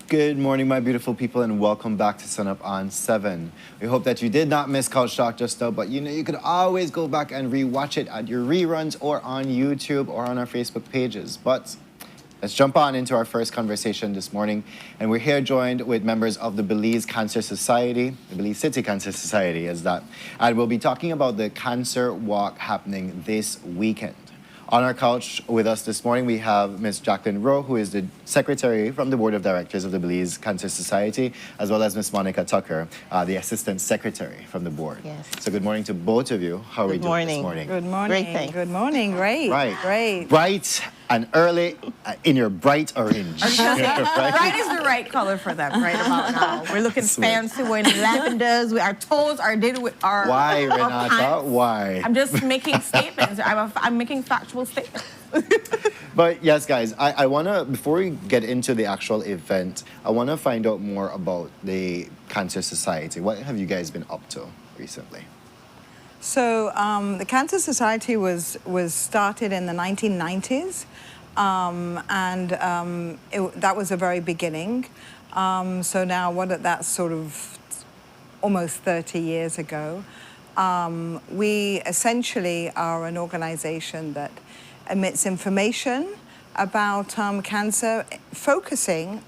Good morning, my beautiful people, and welcome back to Sunup on 7. We hope that you did not miss Couch Talk just now, but you could always go back and rewatch it at your reruns or on YouTube or on our Facebook pages. But let's jump on into our first conversation this morning. And we're here joined with members of the Belize Cancer Society, the Belize City Cancer Society is that. And we'll be talking about the cancer walk happening this weekend. On our couch with us this morning, we have Ms. Jacqueline Rowe, who is the secretary from the Board of Directors of the Belize Cancer Society, as well as Ms. Monica Tucker, the assistant secretary from the board. Yes. So good morning to both of you. How are we doing this morning? Good morning. Great, thanks. Good morning. Great. Right. Great. Bright and early in your bright orange. Bright is the right color for them right about now. We're looking Sweet. fancy, we're in lavenders, our toes are did with our Why, our Renata? pants. Why? I'm just making statements. I'm making factual statements. But yes, guys, I want to, before we get into the actual event, I want to find out more about the Cancer Society. What have you guys been up to recently? So the Cancer Society was started in the 1990s, that was a very beginning. So now, that's sort of almost 30 years ago. We essentially are an organization that emits information about cancer, focusing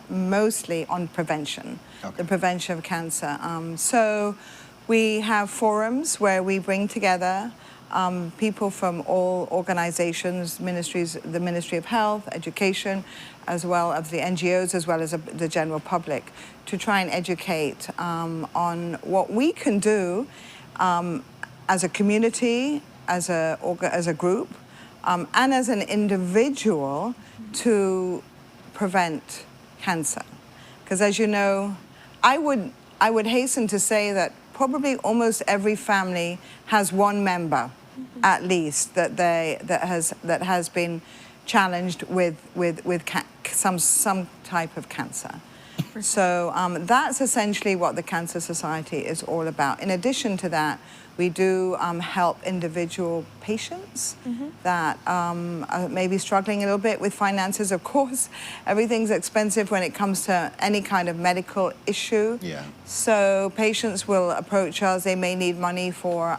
mostly on prevention, the prevention of cancer. So we have forums where we bring together people from all organizations, ministries, the Ministry of Health, Education, as well as the NGOs, as well as the general public, to try and educate on what we can do as a community, as a group, and as an individual to prevent cancer. Because as you know, I would hasten to say that probably almost every family has one member, at least, that has been challenged with some type of cancer. So that's essentially what the Cancer Society is all about. In addition to that, we do help individual patients that are maybe struggling a little bit with finances. Of course, everything's expensive when it comes to any kind of medical issue. Yeah. So patients will approach us. They may need money for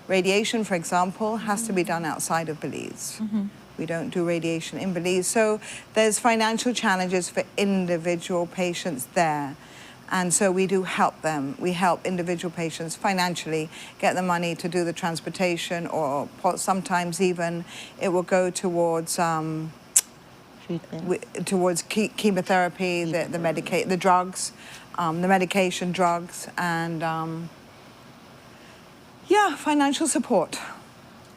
radiation, for example, has to be done outside of Belize. We don't do radiation in Belize. So there's financial challenges for individual patients there. And so we do help them. We help individual patients financially get the money to do the transportation, or sometimes even it will go towards chemotherapy, the drugs, the medication drugs, and financial support.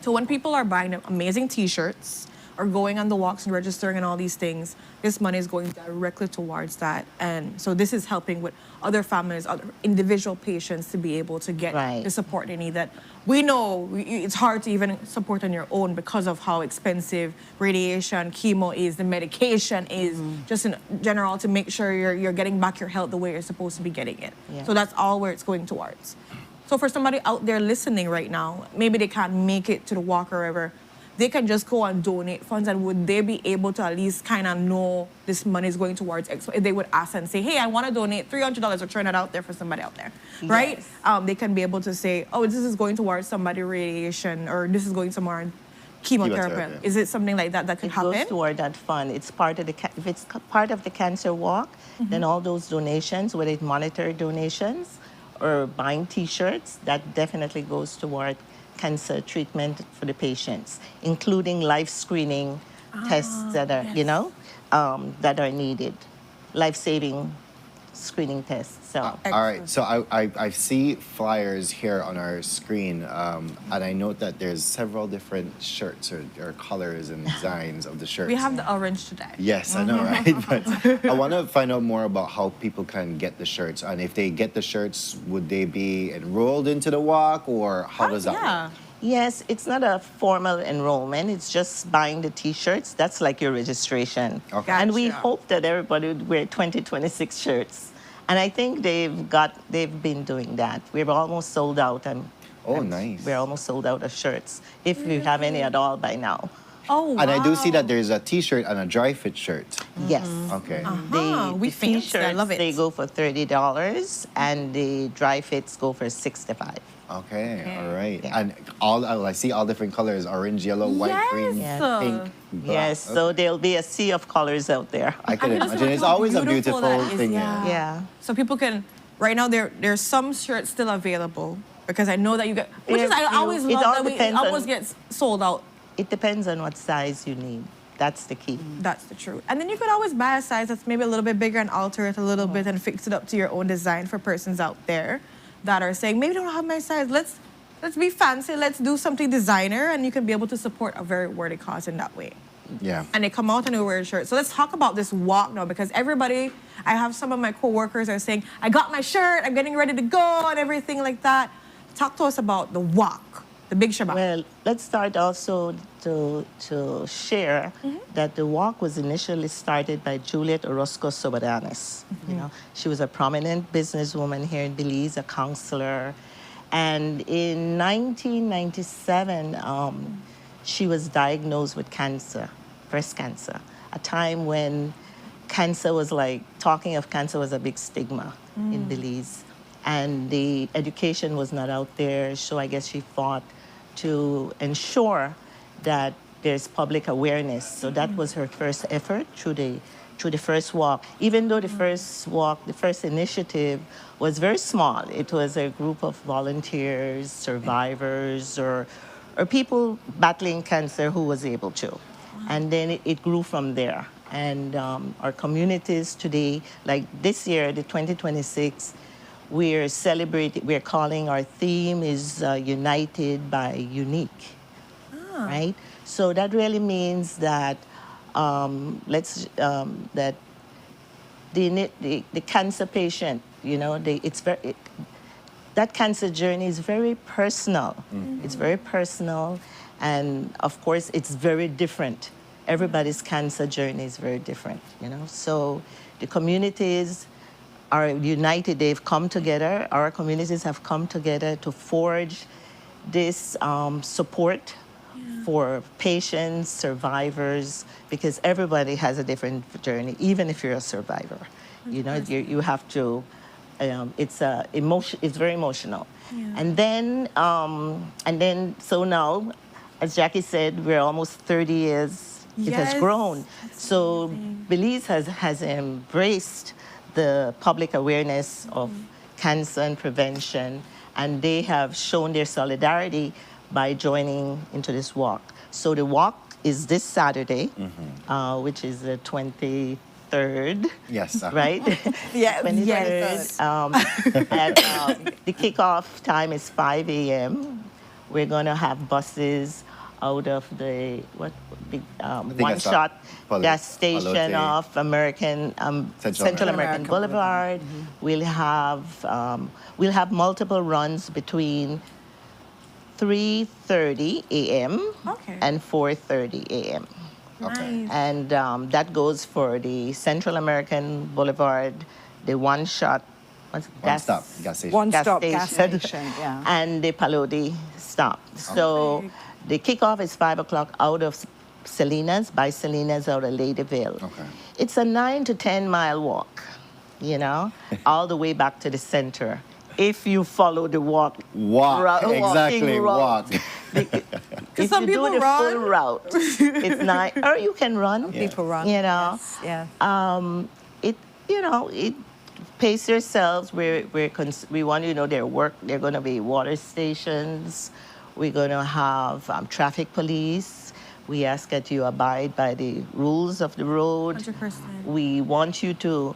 So when people are buying amazing T-shirts are going on the walks and registering and all these things, this money is going directly towards that. And so this is helping with other families, other individual patients to be able to get the support they need. That we know it's hard to even support on your own because of how expensive radiation, chemo is, the medication is, just in general, to make sure you're getting back your health the way you're supposed to be getting it. So that's all where it's going towards. So for somebody out there listening right now, maybe they can't make it to the walk or wherever, they can just go and donate funds, and would they be able to at least kind of know this money is going towards X? If they would ask and say, hey, I want to donate $300 or turn it out there for somebody out there, right? They can be able to say, oh, this is going towards somebody radiation, or this is going somewhere on chemotherapy. Is it something like that could happen? It goes toward that fund. It's part of the, if it's part of the cancer walk, then all those donations, whether it's monetary donations or buying T-shirts, that definitely goes toward cancer treatment for the patients, including life screening tests that are, that are needed, life-saving screening tests. So, all right. So I see flyers here on our screen, and I note that there's several different shirts or colors and designs of the shirts. We have the orange today. Yes, I know, right? But I want to find out more about how people can get the shirts, and if they get the shirts, would they be enrolled into the walk, or how does that work? Yes, it's not a formal enrollment. It's just buying the T-shirts. That's like your registration. Okay. And we hope that everybody would wear 2026 shirts. And I think they've been doing that. We're almost sold out. Nice. We're almost sold out of shirts, if we have any at all by now. Oh, wow. And I do see that there's a T-shirt and a dry fit shirt. Yes. Okay. The T-shirts, they go for $30, and the dry fits go for $65. Okay, all right. Yeah. And I see all different colors: orange, yellow, white, green, pink, black. Yes, so there'll be a sea of colors out there. I can imagine. It's always a beautiful thing. Yeah. So people can, right now, there's some shirts still available, because I know that you get, which is, I always love that it almost gets sold out. It depends on what size you need. That's the key. That's the truth. And then you could always buy a size that's maybe a little bit bigger and alter it a little bit and fix it up to your own design for persons out there that are saying, maybe I don't have my size. Let's be fancy. Let's do something designer, and you can be able to support a very worthy cause in that way. Yeah. And they come out and they wear a shirt. So let's talk about this walk now, because everybody, I have some of my coworkers are saying, I got my shirt, I'm getting ready to go, and everything like that. Talk to us about the walk, the big shabbat. Well, let's start also to share that the walk was initially started by Juliet Orozco Soberanes. She was a prominent businesswoman here in Belize, a counselor. And in 1997, she was diagnosed with cancer, breast cancer, a time when cancer was talking of cancer was a big stigma in Belize. And the education was not out there, so I guess she fought to ensure that there's public awareness. So that was her first effort through the first walk. Even though the first walk, the first initiative was very small. It was a group of volunteers, survivors, or people battling cancer who was able to. And then it grew from there. And our communities today, like this year, the 2026, we're celebrating, we're calling our theme is United by Unique, right? So that really means that that the cancer patient, that cancer journey is very personal. It's very personal, and of course, it's very different. Everybody's cancer journey is very different, So the communities are united. They've come together. Our communities have come together to forge this support for patients, survivors, because everybody has a different journey, even if you're a survivor. You have to, it's very emotional. And then, so now, as Jackie said, we're almost 30 years. It has grown. So Belize has embraced the public awareness of cancer and prevention, and they have shown their solidarity by joining into this walk. So the walk is this Saturday, which is the 23rd. Yes. Right? Yes. 23rd. And the kickoff time is 5 a.m. We're going to have buses out of the big think I saw one-shot Palo- gas station Palote. of Central American American Boulevard. We'll have multiple runs between 3:30 a.m. Okay. and 4:30 a.m. Okay. Nice. And that goes for the Central American Boulevard, the one-shot One-stop gas station. One-stop gas station, yeah. and the Palodi stop. So the kickoff is 5 o'clock out of Salinas, by Salinas out of Ladyville. Okay. It's a 9 to 10 mile walk, all the way back to the center. If you follow the walk. Exactly, walk. If some you people do the run. full route, it's not, or you can run. People run. Yes, yeah. It pace yourselves. We want you to know they're going to be water stations. We're going to have traffic police. We ask that you abide by the rules of the road. 100%. We want you to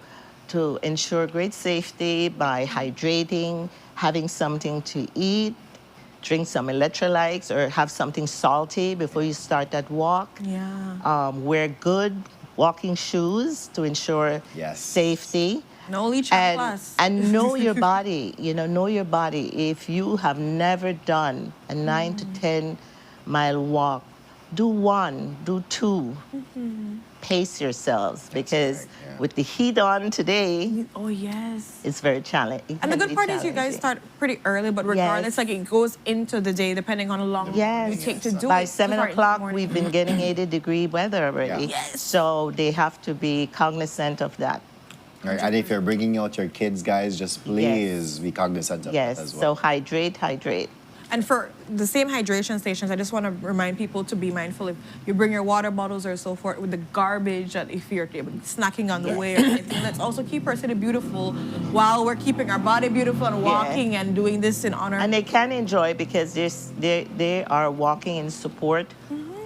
ensure great safety by hydrating, having something to eat, drink some electrolytes, or have something salty before you start that walk. Yeah. Wear good walking shoes to ensure safety. No leech on class. And know your body. Know your body. If you have never done a 9 to 10 mile walk, do 1, do 2. Pace yourselves, because with the heat on today, oh yes, it's very challenging. And the good part is you guys start pretty early, but regardless, like it goes into the day depending on how long you take to do By it. 7 o'clock, we've been getting 80-degree weather already. Yes. So they have to be cognizant of that. Right. And if you're bringing out your kids, guys, just please be cognizant of that as well. So hydrate. And for the same hydration stations, I just want to remind people to be mindful if you bring your water bottles or so forth with the garbage, that if you're snacking on the way or anything, let's also keep our city beautiful while we're keeping our body beautiful and walking and doing this in honor. And they can enjoy, because they are walking in support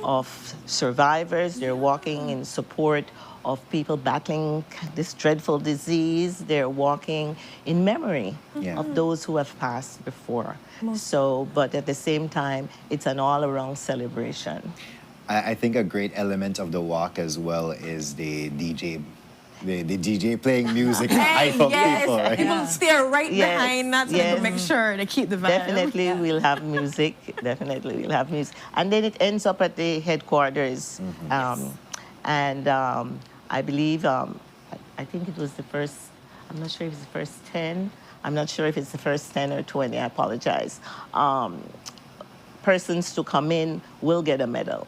of survivors. They're walking in support of people battling this dreadful disease. They're walking in memory of those who have passed before. But at the same time, it's an all-around celebration. I think a great element of the walk as well is the DJ. The DJ playing music to hype up people, right? People stare right behind that so they can make sure they keep the vibe. Definitely we'll have music. And then it ends up at the headquarters. I believe, I think it was the first, I'm not sure if it's the first 10. I'm not sure if it's the first 10 or 20, I apologize. Persons to come in will get a medal.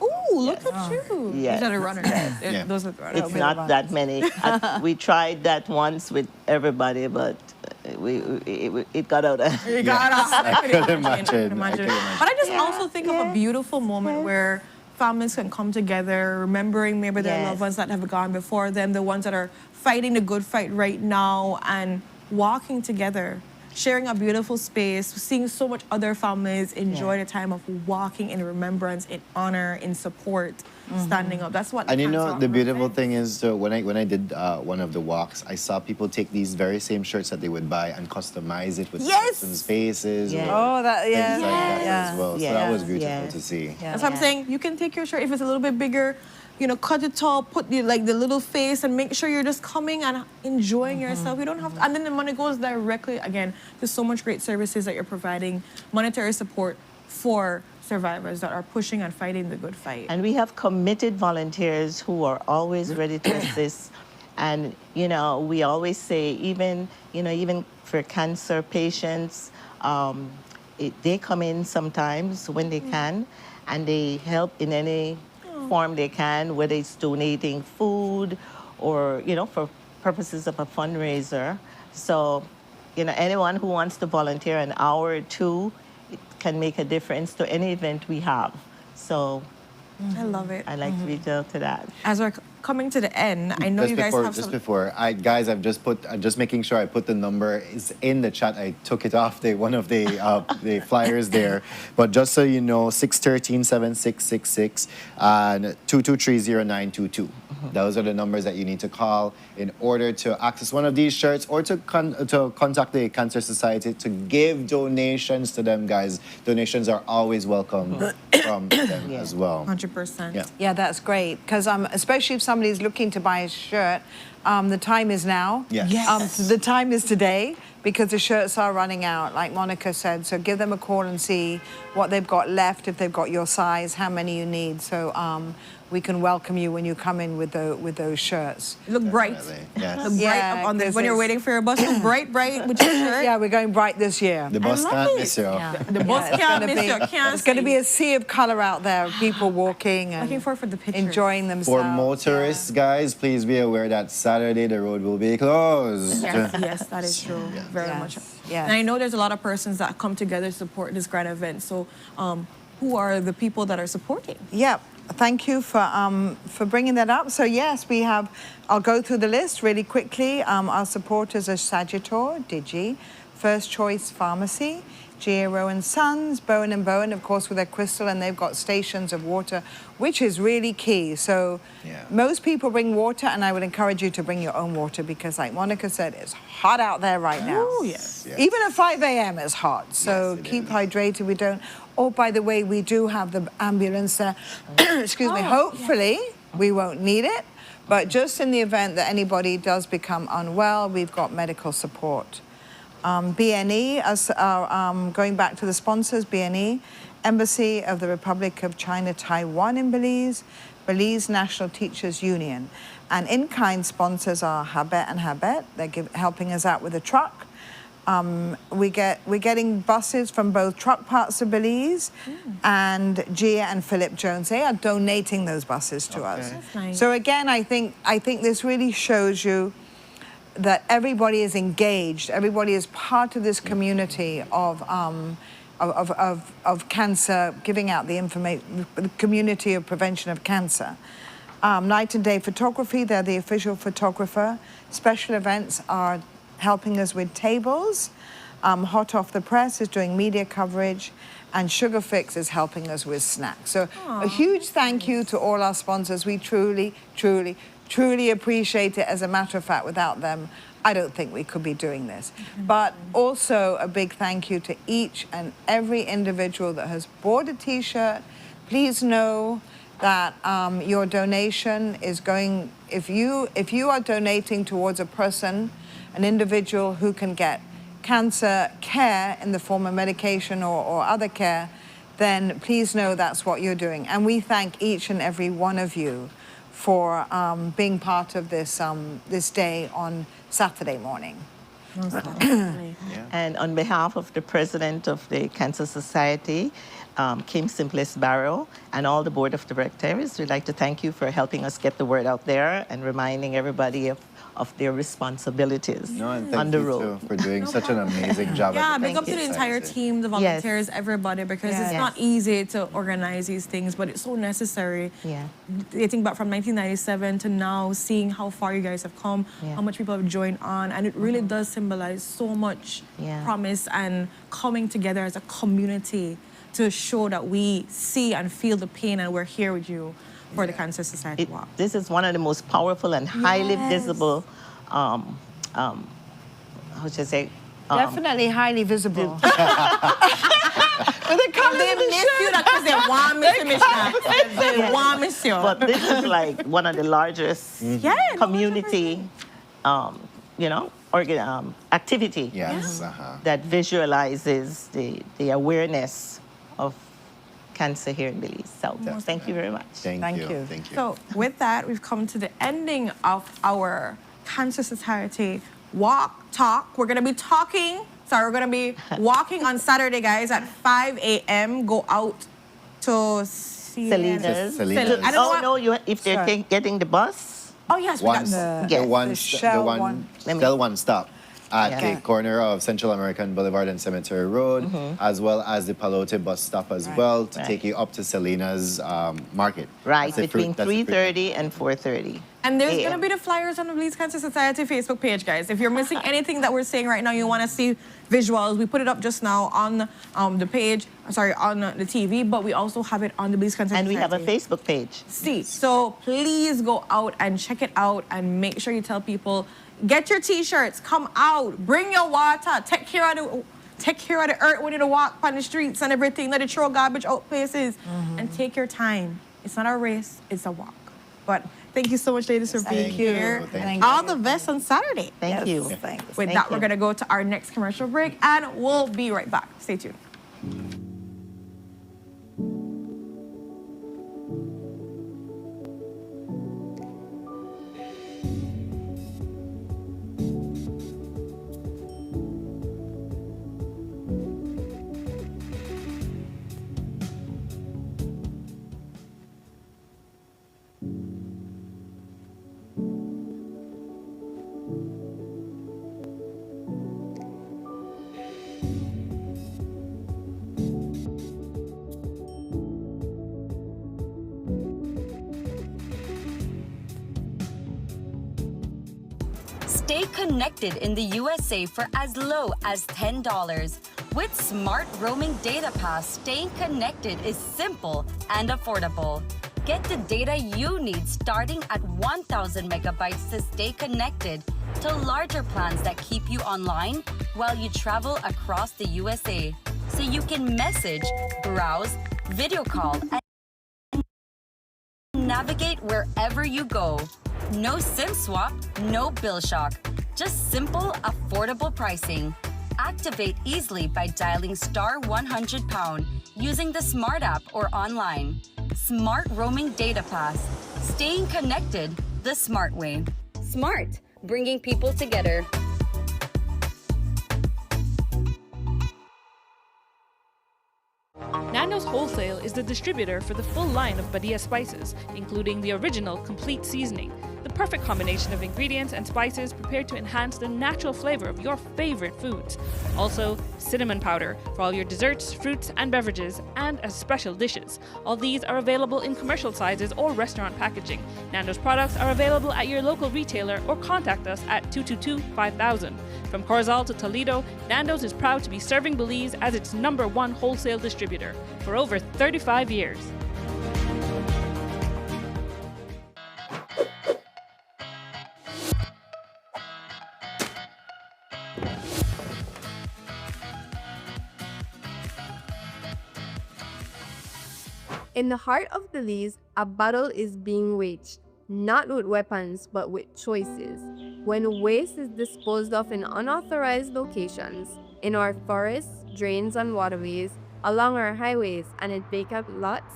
Ooh, look at you. Yes. Those are the runners. Those are the runners. It's not that many. We tried that once with everybody, but it got out of... It got out. I could imagine. But I just also think of a beautiful moment where families can come together, remembering maybe their loved ones that have gone before them, the ones that are fighting the good fight right now, and walking together, sharing a beautiful space, seeing so much other families enjoy the time of walking in remembrance, in honor, in support, standing up. That's what. And the beautiful thing is, when I did one of the walks, I saw people take these very same shirts that they would buy and customize it with person's faces. Or things like that as well. So that was beautiful to see. That's what I'm saying. You can take your shirt if it's a little bit bigger, cut it tall, put the little face, and make sure you're just coming and enjoying yourself. You don't have to, and then the money goes directly, again, to so much great services that you're providing, monetary support for survivors that are pushing and fighting the good fight. And we have committed volunteers who are always ready to assist. And, we always say, even for cancer patients, they come in sometimes when they can, and they help in any form they can, whether it's donating food or, for purposes of a fundraiser. So, anyone who wants to volunteer an hour or two, it can make a difference to any event we have. So I love it. I like to be dealt to that. As we're coming to the end, I know Just you guys before, have just some. before, I'm just making sure I put the number is in the chat. I took it off one of the the flyers there, but just so you know, 613-7666 and 2230922. Those are the numbers that you need to call in order to access one of these shirts or to contact the Cancer Society to give donations to them, guys. Donations are always welcome from them as well. 100%. Yeah. Yeah, that's great. Because especially if somebody's looking to buy a shirt, the time is now. Yes. The time is today because the shirts are running out, like Monica said. So give them a call and see what they've got left, if they've got your size, how many you need. So we can welcome you when you come in with those shirts. Look bright. Yes. Look bright up on this. When you're waiting for your bus, look bright with your shirt. Yeah, we're going bright this year. The bus can't miss you. The bus can't miss you. It's going to be a sea of color out there, people walking and Looking forward for the pictures. enjoying themselves. For motorists, guys, please be aware that Saturday the road will be closed. Yes, that is true. Very much. Yes. And I know there's a lot of persons that come together to support this grand event. So, who are the people that are supporting? Yep. Thank you for bringing that up. So yes, we have, I'll go through the list really quickly. Our supporters are Sagittor, Digi, First Choice Pharmacy, Giro and Sons, Bowen and Bowen, of course, with their crystal, and they've got stations of water, which is really key. So most people bring water, and I would encourage you to bring your own water because, like Monica said, it's hot out there right now. Oh, yes. Even at 5 a.m. it's hot. So keep hydrated. We don't. Oh, by the way, we do have the ambulance there. Excuse me. Hopefully, we won't need it. But just in the event that anybody does become unwell, we've got medical support. BNE, going back to the sponsors, BNE, Embassy of the Republic of China, Taiwan in Belize, Belize National Teachers Union. And in-kind sponsors are Habet and Habet. They're helping us out with a truck. We're getting buses from both truck parts of Belize and Gia and Philip Jones. They are donating those buses to us. That's nice. So again, I think this really shows you that everybody is engaged. Everybody is part of this community of cancer, giving out the information, the community of prevention of cancer. Night and Day Photography, they're the official photographer. Special events are helping us with tables. Hot Off the Press is doing media coverage, and Sugar Fix is helping us with snacks. So a huge thank you to all our sponsors. We truly, truly, truly appreciate it. As a matter of fact, without them, I don't think we could be doing this. But also a big thank you to each and every individual that has bought a t-shirt. Please know that your donation is going, if you are donating towards a person, an individual who can get cancer care in the form of medication or other care, then please know that's what you're doing. And we thank each and every one of you for being part of this this day on Saturday morning. And on behalf of the president of the Cancer Society, Kim Simplis Barrow, and all the board of directors, we'd like to thank you for helping us get the word out there and reminding everybody of their responsibilities on the road. Too, for doing such an amazing job. Yeah, big up to the entire team, the volunteers, everybody, because it's not easy to organize these things, but it's so necessary. Yeah. Dating back from 1997 to now, seeing how far you guys have come, how much people have joined on, and it really does symbolize so much promise and coming together as a community to show that we see and feel the pain and we're here with you for the Cancer Society Walk. This is one of the most powerful and highly visible, how should I say? Definitely highly visible. When they come they miss you because they want me to miss you. They want me to. But this is like one of the largest community, activity that visualizes the awareness of cancer here in Belize. So thank you very much. Thank you. So with that, we've come to the ending of our Cancer Society walk talk. We're going to be walking on Saturday, guys, at 5 a.m. Go out to Salinas. If they're getting the bus. Oh, yes. One stop. at the corner of Central American Boulevard and Cemetery Road, as well as the Palote bus stop as well, to take you up to Selena's market. Right, between 3:30 and 4:30. And there's going to be the flyers on the Belize Cancer Society Facebook page, guys. If you're missing anything that we're saying right now, you want to see visuals, we put it up just now on the page, on the TV, but we also have it on the Belize Cancer Society. And we have a Facebook page. So please go out and check it out and make sure you tell people, get your T-shirts, come out, bring your water, take care of the earth when you walk on the streets and everything, let it throw garbage out places, and take your time. It's not a race, it's a walk. But thank you so much, ladies, for being here. All the best on Saturday. Thank you. With that, we're going to go to our next commercial break, and we'll be right back. Stay tuned. Stay connected in the USA for as low as $10. With Smart Roaming Data Pass, staying connected is simple and affordable. Get the data you need starting at 1,000 megabytes to stay connected, to larger plans that keep you online while you travel across the USA, so you can message, browse, video call, and navigate wherever you go. No SIM swap, no bill shock. Just simple, affordable pricing. Activate easily by dialing *100# using the Smart app or online. Smart Roaming Data Pass. Staying connected the smart way. Smart, bringing people together. Nando's Wholesale is the distributor for the full line of Badia spices, including the original complete seasoning, the perfect combination of ingredients and spices prepared to enhance the natural flavor of your favorite foods. Also, cinnamon powder for all your desserts, fruits, and beverages, and as special dishes. All these are available in commercial sizes or restaurant packaging. Nando's products are available at your local retailer or contact us at 222-5000. From Corozal to Toledo, Nando's is proud to be serving Belize as its #1 wholesale distributor for over 35 years. In the heart of Belize, a battle is being waged, not with weapons, but with choices. When waste is disposed of in unauthorized locations, in our forests, drains, and waterways, along our highways, and in vacant lots,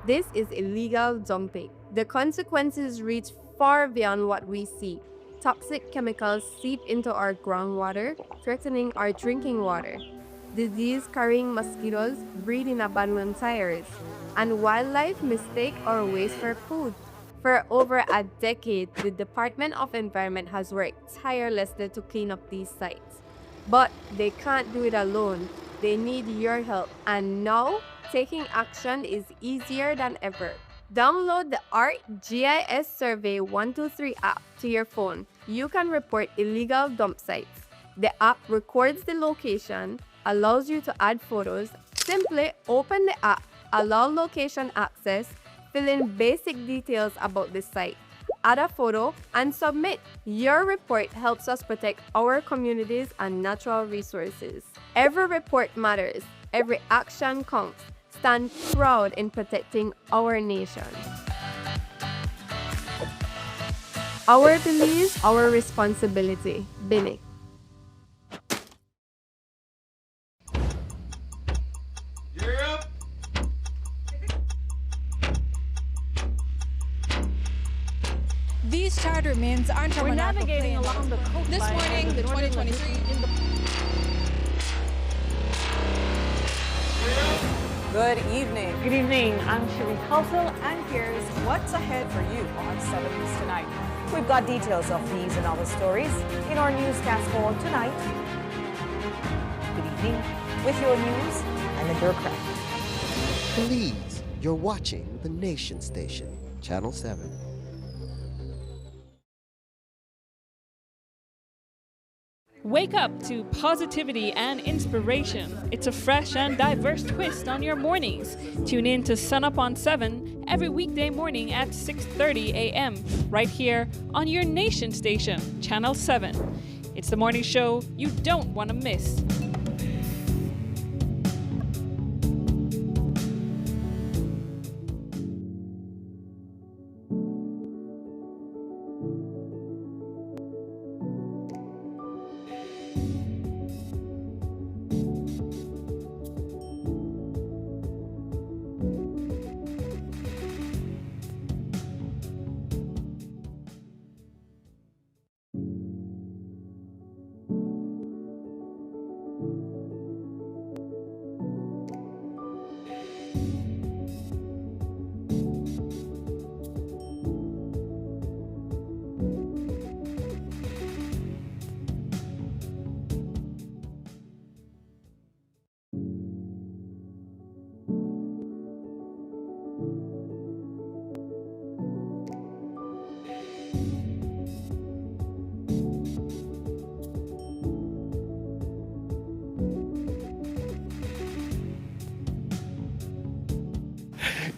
this is illegal dumping. The consequences reach far beyond what we see. Toxic chemicals seep into our groundwater, threatening our drinking water. Disease-carrying mosquitoes breed in abandoned tires, and wildlife mistake our waste for food. For over a decade, the Department of Environment has worked tirelessly to clean up these sites. But they can't do it alone. They need your help, and now taking action is easier than ever. Download the ArcGIS Survey 123 app to your phone. You can report illegal dump sites. The app records the location, allows you to add photos. Simply open the app, allow location access, fill in basic details about the site, add a photo, and submit. Your report helps us protect our communities and natural resources. Every report matters. Every action counts. Stand proud in protecting our nation. Our Belize, our responsibility. BINIC. These charter means aren't We're navigating along the coastline. This morning, the 2023 Good evening. Good evening, I'm Sheree Kelso, and here's what's ahead for you on 7 News tonight. We've got details of these and other stories in our newscast for tonight. Good evening, with your news, I'm Indira Craft. Belize, you're watching the Nation Station, Channel 7. Wake up to positivity and inspiration. It's a fresh and diverse twist on your mornings. Tune in to Sunup on 7 every weekday morning at 6:30 a.m. right here on your Nation Station, Channel 7. It's the morning show you don't want to miss.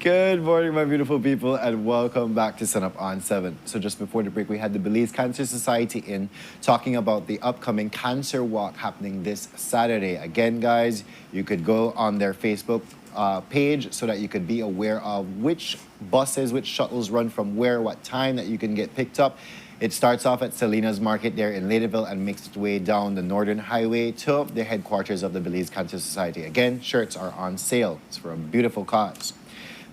Good morning, my beautiful people, and welcome back to Sunup on 7. So just before the break, we had the Belize Cancer Society in talking about the upcoming cancer walk happening this Saturday. Again, guys, you could go on their Facebook page so that you could be aware of which buses, which shuttles run from where, what time that you can get picked up. It starts off at Selena's Market there in Ladyville and makes its way down the Northern Highway to the headquarters of the Belize Cancer Society. Again, shirts are on sale. It's for a beautiful cause.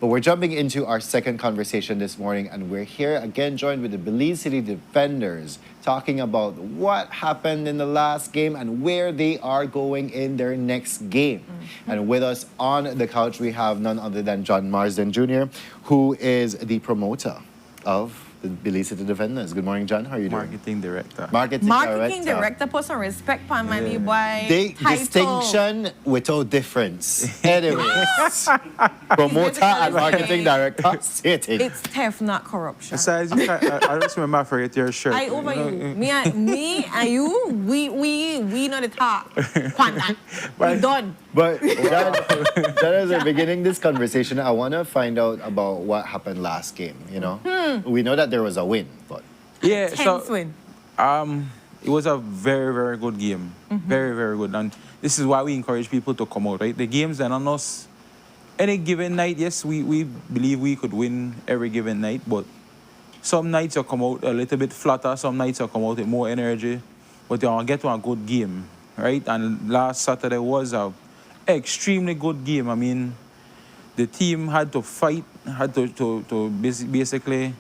But we're jumping into our second conversation this morning, and we're here again joined with the Belize City Defenders, talking about what happened in the last game and where they are going in their next game. And with us on the couch, we have none other than John Marsden Jr., who is the promoter of the Belize City Defenders. Good morning, John. How are you doing? Marketing director. Marketing director, put some respect on my big boy. Distinction without difference. Anyways, promoter and marketing director, say it. It's theft, not corruption. Besides, I just remember I forget your shirt. I over you. Me and you, we know the talk. We done. But John, as we're beginning this conversation, I want to find out about what happened last game, you know? We know that there was a win, but... Yeah, Tense win. It was a very, very good game. Very, very good. And this is why we encourage people to come out, right? The games are on us. Any given night, yes, we believe we could win every given night, but some nights you come out a little bit flatter, some nights you come out with more energy, but you get to a good game, right? And last Saturday was a extremely good game. I mean, the team had to fight, had to basically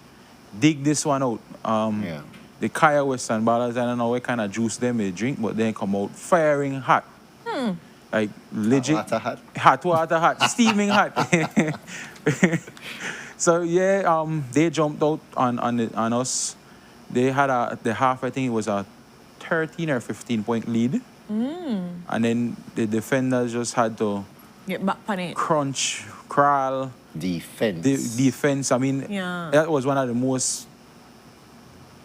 dig this one out. The Kaya Western ballers, I don't know what kind of juice they may drink, but they come out firing hot. Like legit. Hot water hot. Steaming hot. So yeah, they jumped out on us. They had the half, I think it was a 13 or 15 point lead. And then the defenders just had to get back on it. Crunch, crawl. Defense. I mean, that was one of the most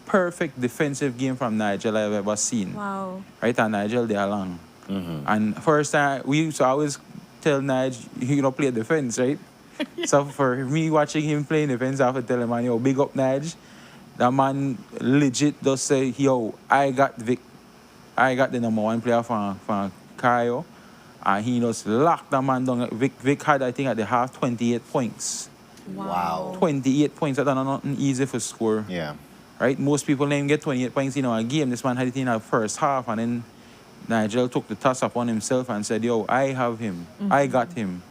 perfect defensive game from Nigel I've ever seen. Wow. Right, and Nigel they along. And first time, we used to always tell Nigel, play defense, right? So for me watching him playing defense, I have to tell him, man, yo, big up Nigel. That man legit does say, yo, I got Vic. I got the number one player from Cayo. And he just locked that man down. Vic had, I think, at the half, 28 points. Wow. 28 points. That's nothing easy for score. Yeah. Right? Most people didn't get 28 points in a game. This man had it in the first half. And then Nigel took the task upon himself and said, yo, I have him. I got him.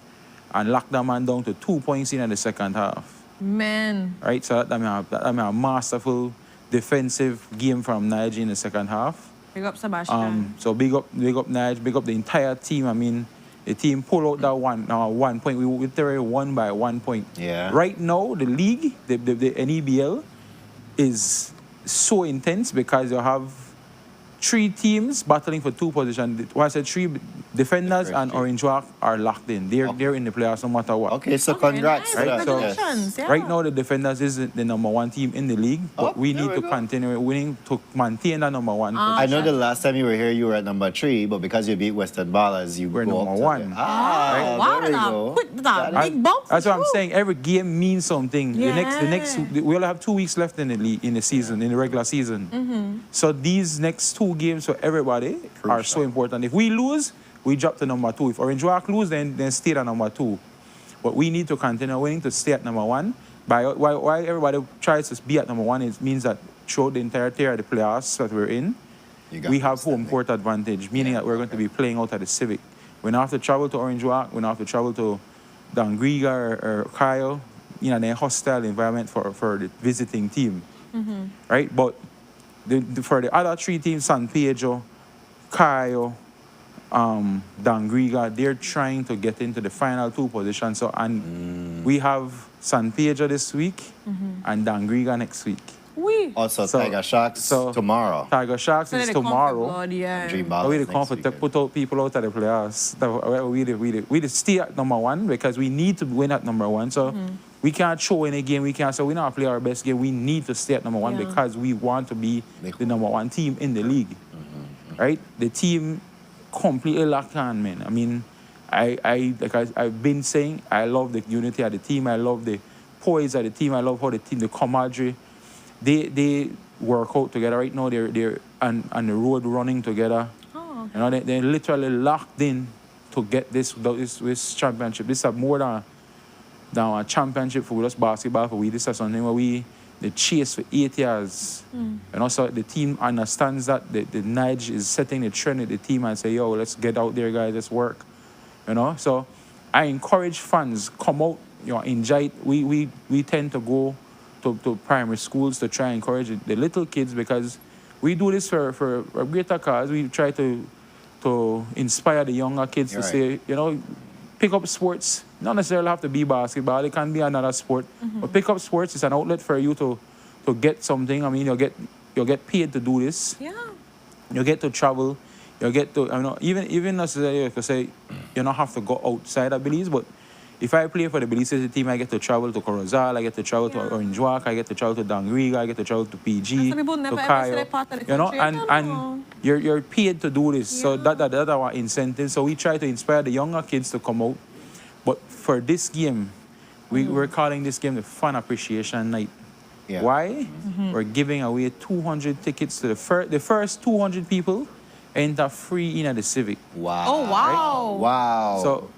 And locked that man down to 2 points in the second half. Man. Right? So that a masterful defensive game from Nigel in the second half. Big up Sebastian. So big up Nigel, big up the entire team. I mean, the team pull out that 1 point. We literally won by 1 point. Yeah. Right now, the league, the NEBL, is so intense because you have 3 teams battling for 2 positions. What I said, 3 defenders and Orange Walk are locked in. They're in the playoffs no matter what. Okay, so congrats. Nice. Right? Congratulations. Yeah. Right now, the Defenders is the number 1 team in the league, but we need to continue winning to maintain that number 1 position. I know the last time you were here, you were at number 3, but because you beat Western Ballers, you were go number up to 1. Wow, there we go. big bump. That's what I'm saying. Every game means something. The next, we only have 2 weeks left in the league, in the season, in the regular season. So these next 2 games for everybody are so important. If we lose, we drop to number 2. If Orange Walk lose, then stay at number 2. But we need to continue winning to stay at number 1. While everybody tries to be at number 1, it means that throughout the entire tier of the playoffs that we're in, we have home court advantage, meaning that we're going to be playing out at the Civic. We don't have to travel to Orange Walk. We don't have to travel to Dangriga or Kyle, in a hostile environment for the visiting team, right? But for the other 3 teams, San Pedro, Kyle, Dangriga, they're trying to get into the final 2 positions. So, and we have San Pedro this week and Dangriga next week. Also, Tiger Sharks tomorrow. Tiger Sharks is tomorrow. Dream We Ballers come to put out people out of the playoffs. We stay at number 1 because we need to win at number 1. So we can't show any game. We can't say we not play our best game. We need to stay at number 1 because we want to be the number 1 team in the league. Right? The team completely locked on, man. I mean, I've been saying, I love the unity of the team. I love the poise of the team. I love how the team, the camaraderie, they work out together. Right now, they're on the road running together. Oh, okay. You know, they're literally locked in to get this championship. This is more than a championship for us basketball. For we, this is something where the chase for 8 years. And also the team understands that the NICH is setting the trend at the team and say, yo, let's get out there, guys, let's work. You know, so I encourage fans, come out, enjoy it. We tend to go to primary schools to try and encourage the little kids because we do this for a greater cause. We try to inspire the younger kids to say, pick up sports. Not necessarily have to be basketball. It can be another sport. But pick up sports is an outlet for you to get something. I mean, you'll get paid to do this. Yeah. You get to travel. You get to, even necessarily, you could say, you don't have to go outside of Belize, but if I play for the Belize City team, I get to travel to Corozal, I get to travel to Orange Walk, I get to travel to Dangriga, I get to travel to PG, to Kyle, and you're paid to do this. So that's our incentive. So we try to inspire the younger kids to come out. But for this game, we're calling this game the Fan Appreciation Night. Yeah. Why? We're giving away 200 tickets to the first 200 people enter free in at the Civic. Wow. Oh, wow. Right? Wow. So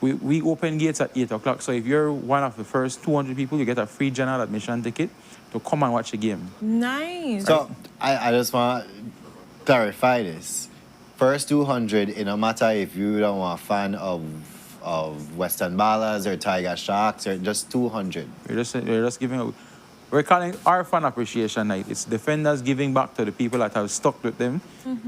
we open gates at 8 o'clock. So if you're one of the first 200 people, you get a free general admission ticket to come and watch the game. Nice. So I just want to clarify this. First 200, it no matter if you don't want a fan of Western Ballers or Tiger Sharks or just 200. We're just giving away. We're calling our Fan Appreciation Night. It's Defenders giving back to the people that have stuck with them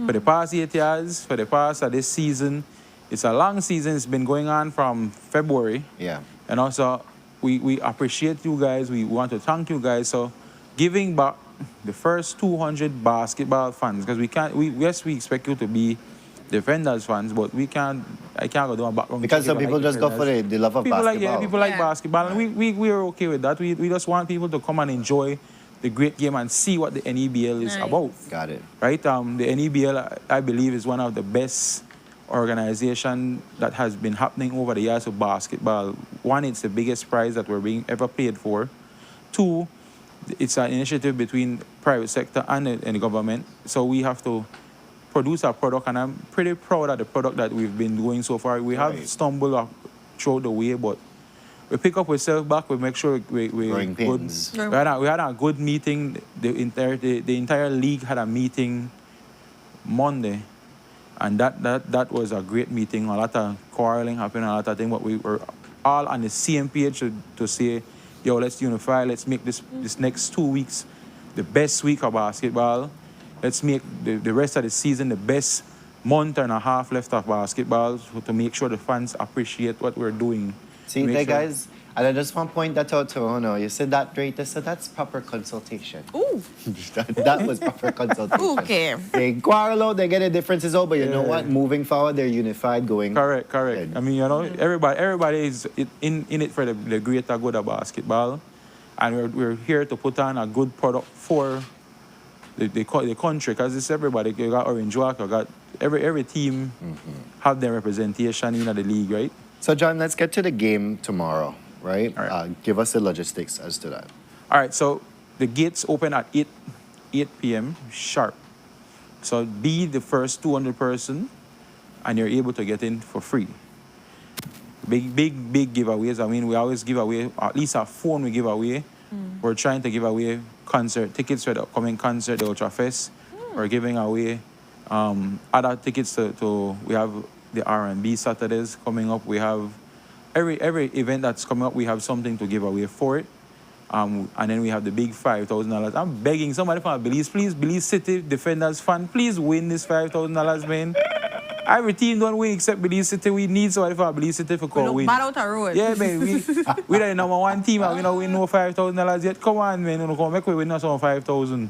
for the past 8 years, for the past of this season. It's a long season. It's been going on from February. Yeah. And also, we appreciate you guys. We want to thank you guys. So, giving back the first 200 basketball fans, because we expect you to be Defenders fans, but I can't go down a background. Because some people just go for the love of basketball. People like basketball, and we're okay with that. We just want people to come and enjoy the great game and see what the NEBL is about. Got it. Right? The NEBL, I believe, is one of the best organization that has been happening over the years of basketball. One, it's the biggest prize that we're being ever paid for. Two, it's an initiative between private sector and the government. So we have to produce a product, and I'm pretty proud of the product that we've been doing so far. We have stumbled through the way, but we pick up ourselves back. We make sure we good. We had a good meeting. The entire league had a meeting Monday, and that was a great meeting. A lot of quarreling happened, a lot of things, but we were all on the same page to say, yo, let's unify. Let's make this next 2 weeks the best week of basketball. Let's make the rest of the season the best month and a half left of basketball to make sure the fans appreciate what we're doing. See, Make there, sure- guys, and I just want to point that out to Ono. You said that right, so that's proper consultation. Ooh. that was proper consultation. Okay. They quarrel out, they get the differences out, but you know what? Moving forward, they're unified, going. Correct. I mean, you know, everybody is in it for the greater good of basketball, and we're here to put on a good product for the country, because it's everybody. You got Orange Walk, you got every team have their representation in the league, right? So, John, let's get to the game tomorrow, right? All right. Give us the logistics as to that. All right, so the gates open at 8 p.m. sharp. So be the first 200 person, and you're able to get in for free. Big giveaways. I mean, we always give away, at least a phone we give away. We're trying to give away concert tickets for the upcoming concert, the Ultra Fest. We're giving away other tickets to we have the R&B Saturdays coming up. We have every event that's coming up, we have something to give away for it. And then we have the big $5,000. I'm begging somebody from Belize, please, Belize City Defenders fan, please win this $5,000, man. Every team don't win except Belize City. We need somebody from Belize City for come win. Bad out a road. Yeah, man. We the number one team and we don't win no $5,000 yet. Come on, man. You come make we win some $5,000.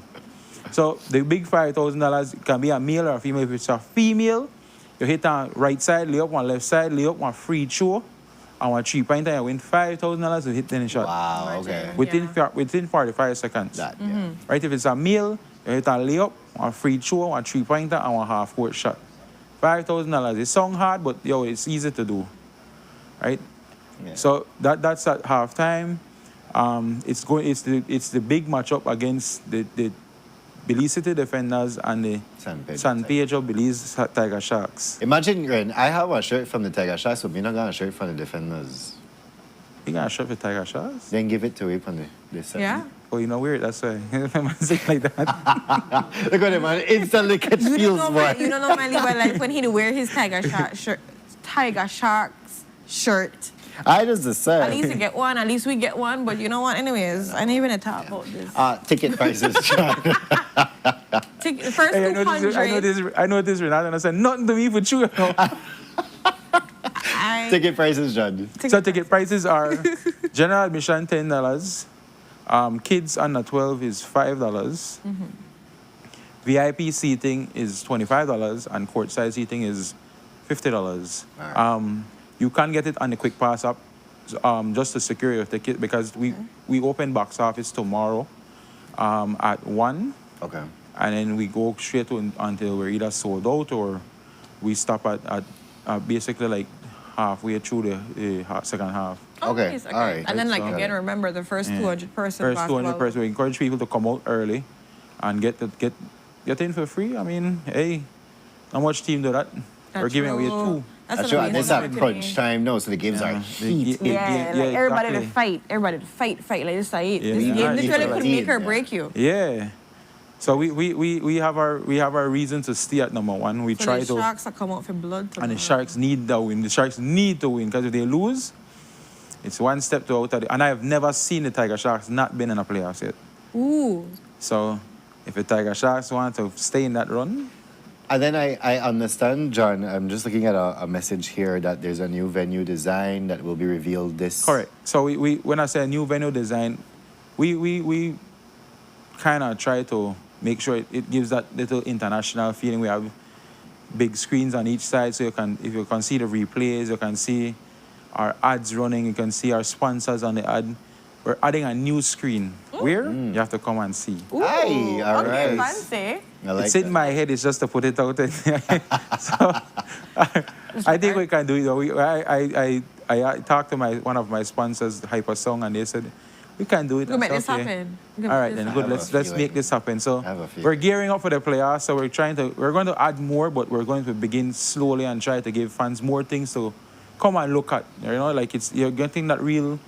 So the big $5,000 can be a male or a female. If it's a female, you hit on right side, lay up, one left side, lay up, one free throw, and one 3-pointer, you win $5,000 to hit 10 shot. Wow, okay. Within 45 seconds. Right? If it's a male, you hit on lay up, one free throw, one 3-pointer, and one half-court shot. $5,000. It sounds hard, but yo, it's easy to do. Right? Yeah. So that's at halftime. It's the big matchup against the Belize City Defenders and the San Pedro Belize Tiger Sharks. Imagine, Ren, I have a shirt from the Tiger Sharks, but we're not got a shirt from the Defenders. You got a shirt for Tiger Sharks? Then give it to me from the set. Yeah. Oh, you know, weird, that's why. I'm saying like that. Look at him, man. Instantly catch feels, boy. You don't normally wear, like, when he wear his Tiger Sharks shirt. I just decide. At least you get one, at least we get one, but you know what, anyways, I ain't even gonna talk about this. Ticket prices, John. First hey, 200. I know this, Renata, and I said nothing to me for you. Ticket prices, John. So ticket prices are general admission $10. Kids under 12 is $5. VIP seating is $25, and courtside seating is $50. Right. You can get it on the Quick Pass app, just to secure your ticket, because we open box office tomorrow at 1. Okay. And then we go straight to until we're either sold out or we stop at basically like halfway through the second half. Okay. Nice, All right. And then, like, again, remember the first 200 person. First 200 person. We encourage people to come out early and get in for free. I mean, hey, how much team do that? We're giving away 2. That's true. And it's at crunch time now, so the games are heat. Everybody exactly. to fight. Everybody to fight. Like this, Yeah, this game literally could make or break you. Yeah. So we have our reason to stay at number 1. We So try the to. Sharks are come out for blood. And the Sharks need the win. The Sharks need to win, because if they lose, it's one step to out of the. And I have never seen the Tiger Sharks not been in a playoffs yet. Ooh. So if the Tiger Sharks want to stay in that run. And then I understand, John, I'm just looking at a message here that there's a new venue design that will be revealed this. Correct. So we when I say a new venue design, we kind of try to make sure it gives that little international feeling. We have big screens on each side, so if you can see the replays, you can see our ads running, you can see our sponsors on the ad. We're adding a new screen. Where? You have to come and see. Ooh, Aye, all okay, right. fancy. It's in my head, it's just to put it out there. So I think we can do it. I talked to one of my sponsors, Hypersong, and they said, we can do it. We'll make this happen. All right, then good. Let's make this happen. So we're gearing up for the playoffs. So we're going to add more, but we're going to begin slowly and try to give fans more things to come and look at. You know, like you're getting that real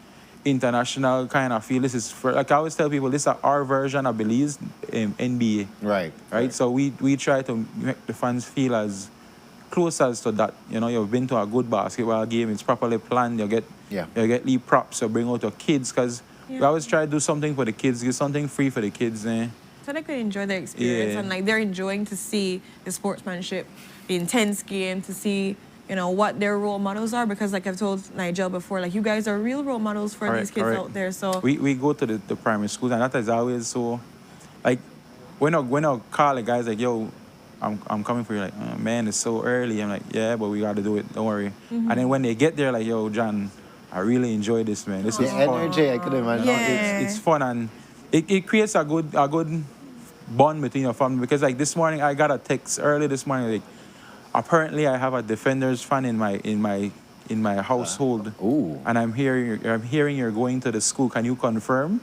international kind of feel. This is like I always tell people, this is our version of Belize NBA. Right. So we try to make the fans feel as close as to that. You know, you've been to a good basketball game. It's properly planned. You get lead props. You bring out your kids, because we always try to do something for the kids. Give something free for the kids. So they can enjoy their experience and like they're enjoying to see the sportsmanship the intense game, to see, you know, what their role models are, because like I've told Nigel before, like you guys are real role models for these kids out there. So we go to the primary schools, and that is always so, like, when I call the guys like, yo, I'm coming for you, like, oh, man, it's so early. I'm like, yeah, but we got to do it, don't worry. And then when they get there, like, yo, John, I really enjoy this, man. This is fun. Energy, I could imagine. It's fun, and it creates a good bond between your family, because like this morning I got a text early this morning, like, apparently I have a Defenders fan in my household. And I'm hearing you're going to the school. Can you confirm?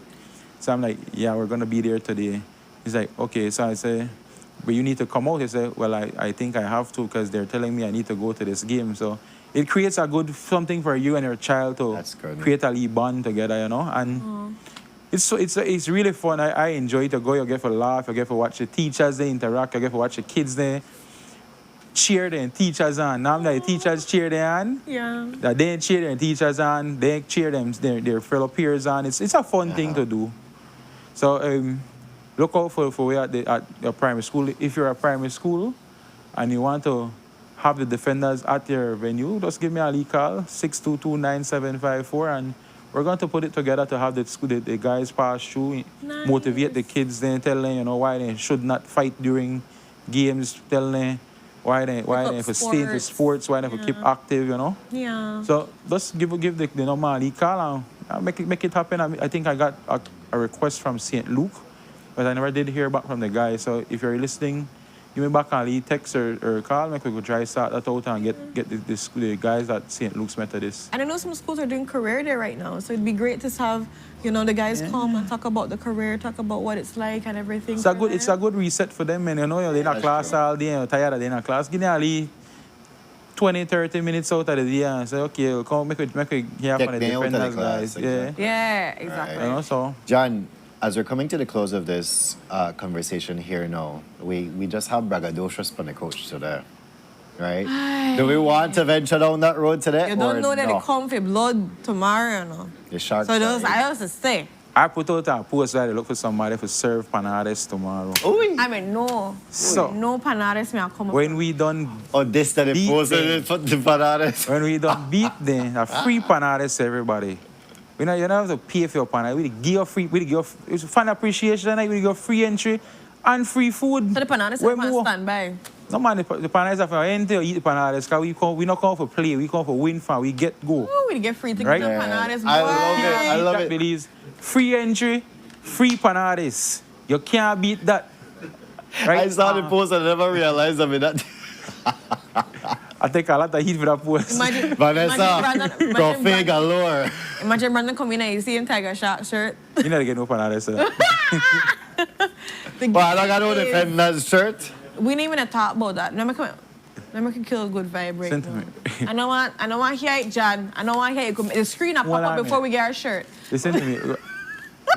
So I'm like, yeah, we're gonna be there today. He's like, okay. So I say, but you need to come out. He said, well, I think I have to, because they're telling me I need to go to this game. So it creates a good something for you and your child to create a little bond together, you know. And it's really fun. I enjoy to go. You get to laugh. You get to watch the teachers they interact. You get to watch the kids they cheer their teachers on. Now the teachers cheer them on. Yeah. That they cheer their teachers on. They cheer them their fellow peers on. It's a fun thing to do. So look out for we at your primary school. If you're a primary school and you want to have the Defenders at your venue, just give me a call, 622-9754, and we're going to put it together to have the guys pass through, motivate the kids, then tell them, you know, why they should not fight during games, tell them why they have to stay into sports, why they have to keep active, you know. Yeah. So just give the normal call and make it happen. I think I got a request from St. Luke, but I never did hear back from the guy. So if you're listening, give me back a text or call. Maybe we could try start that out and get the guys at St. Luke's Methodist. And I know some schools are doing career day right now, so it'd be great to have, you know, the guys come and talk about the career, talk about what it's like and everything. It's a good reset for them, man. You know, they're in a class all day, you're tired of being in a class. Give them 20-30 minutes out of the day and say, okay, we'll come make it hear from the Defenders guys. Exactly. Yeah, exactly. Right. You know, so John, as we're coming to the close of this conversation here now, we just have braggadocious on the coach today, right? Do we want to venture down that road today? You don't know that they come for blood tomorrow, you know. The sharks. So those, I also say. I put out a post that I look for somebody to serve panades tomorrow. I mean, no. So, no panades me come when we done... Oh, this that they posted for the panades. When we done beat them, a free panades to everybody. You don't have to pay for your panades. We give you free, it's fan appreciation night, we give free entry and free food. So the panades are on standby? No man, the panades are for anything to eat the panades, because we not come for play, we come for win fan, we get go. Oh, we get free tickets right? to panades. I love it. Belize. Free entry, free panades. You can't beat that. Right? I saw the post and I never realized of it. That I take a lot of heat for that post. Imagine, Vanessa, coffee galore. Imagine Brandon come in and you see him Tiger Shark shirt. You never get no panades, sir. But I don't got no Defenders shirt. We ain't even talk about that. Let me kill a good vibe right now. I don't want to hear it, John. I don't want to hear it. The screen will pop up before we get our shirt. Listen to me.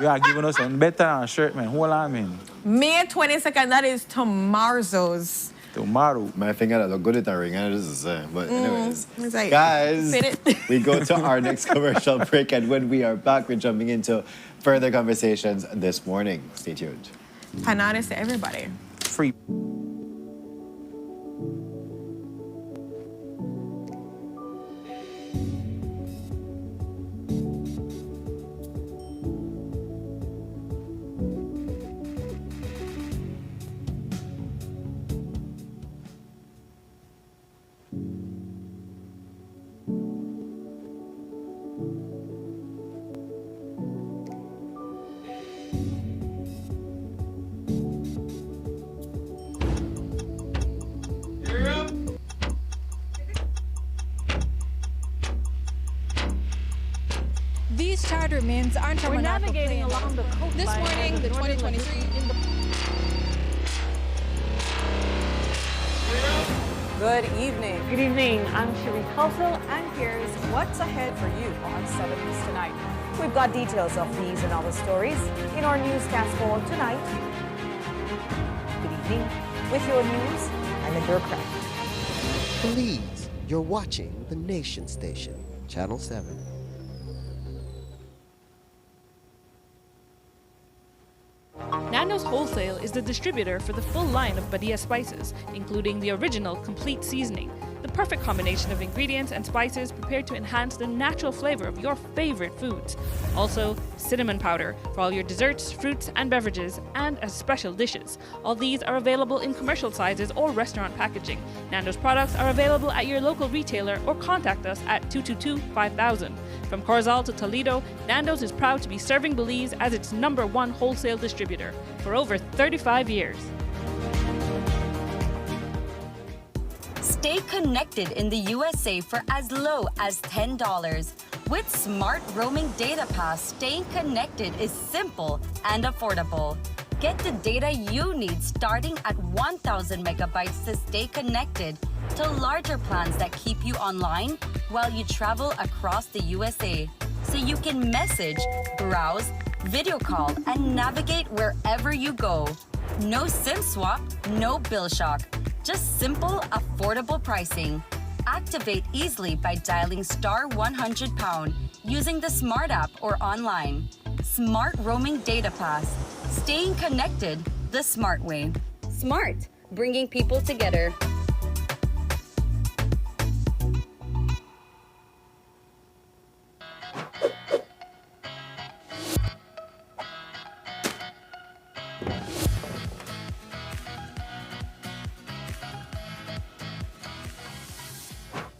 You are giving us something better than a shirt, man. Hold on, man. May 22nd, that is tomorrow's. Tomorrow. My finger that look good at the ring, I just say. But anyways, like, guys, we go to our next commercial break, and when we are back, we're jumping into further conversations this morning. Stay tuned. Panades to everybody. Free. These charter mints aren't We're navigating along the coastline. This morning, the 2023 in the... Good evening. Good evening. I'm Cherie Housel, and here's what's ahead for you on 7 News Tonight. We've got details of these and other stories in our newscast for tonight. Good evening. With your news, I'm Indira Craft. Belize, you're watching the Nation Station, Channel 7. Nando's Wholesale is the distributor for the full line of Badia spices, including the original complete seasoning, the perfect combination of ingredients and spices prepared to enhance the natural flavor of your favorite foods. Also, cinnamon powder for all your desserts, fruits, and beverages, and as special dishes. All these are available in commercial sizes or restaurant packaging. Nando's products are available at your local retailer or contact us at 222-5000. From Corozal to Toledo, Nando's is proud to be serving Belize as its #1 wholesale distributor for over 35 years. Stay connected in the USA for as low as $10. With Smart Roaming Data Pass, staying connected is simple and affordable. Get the data you need starting at 1,000 megabytes to stay connected to larger plans that keep you online while you travel across the USA. So you can message, browse, video call, and navigate wherever you go. No SIM swap, no bill shock. Just simple, affordable pricing. Activate easily by dialing *100# using the Smart app or online. Smart Roaming Data Pass. Staying connected the smart way. Smart, bringing people together.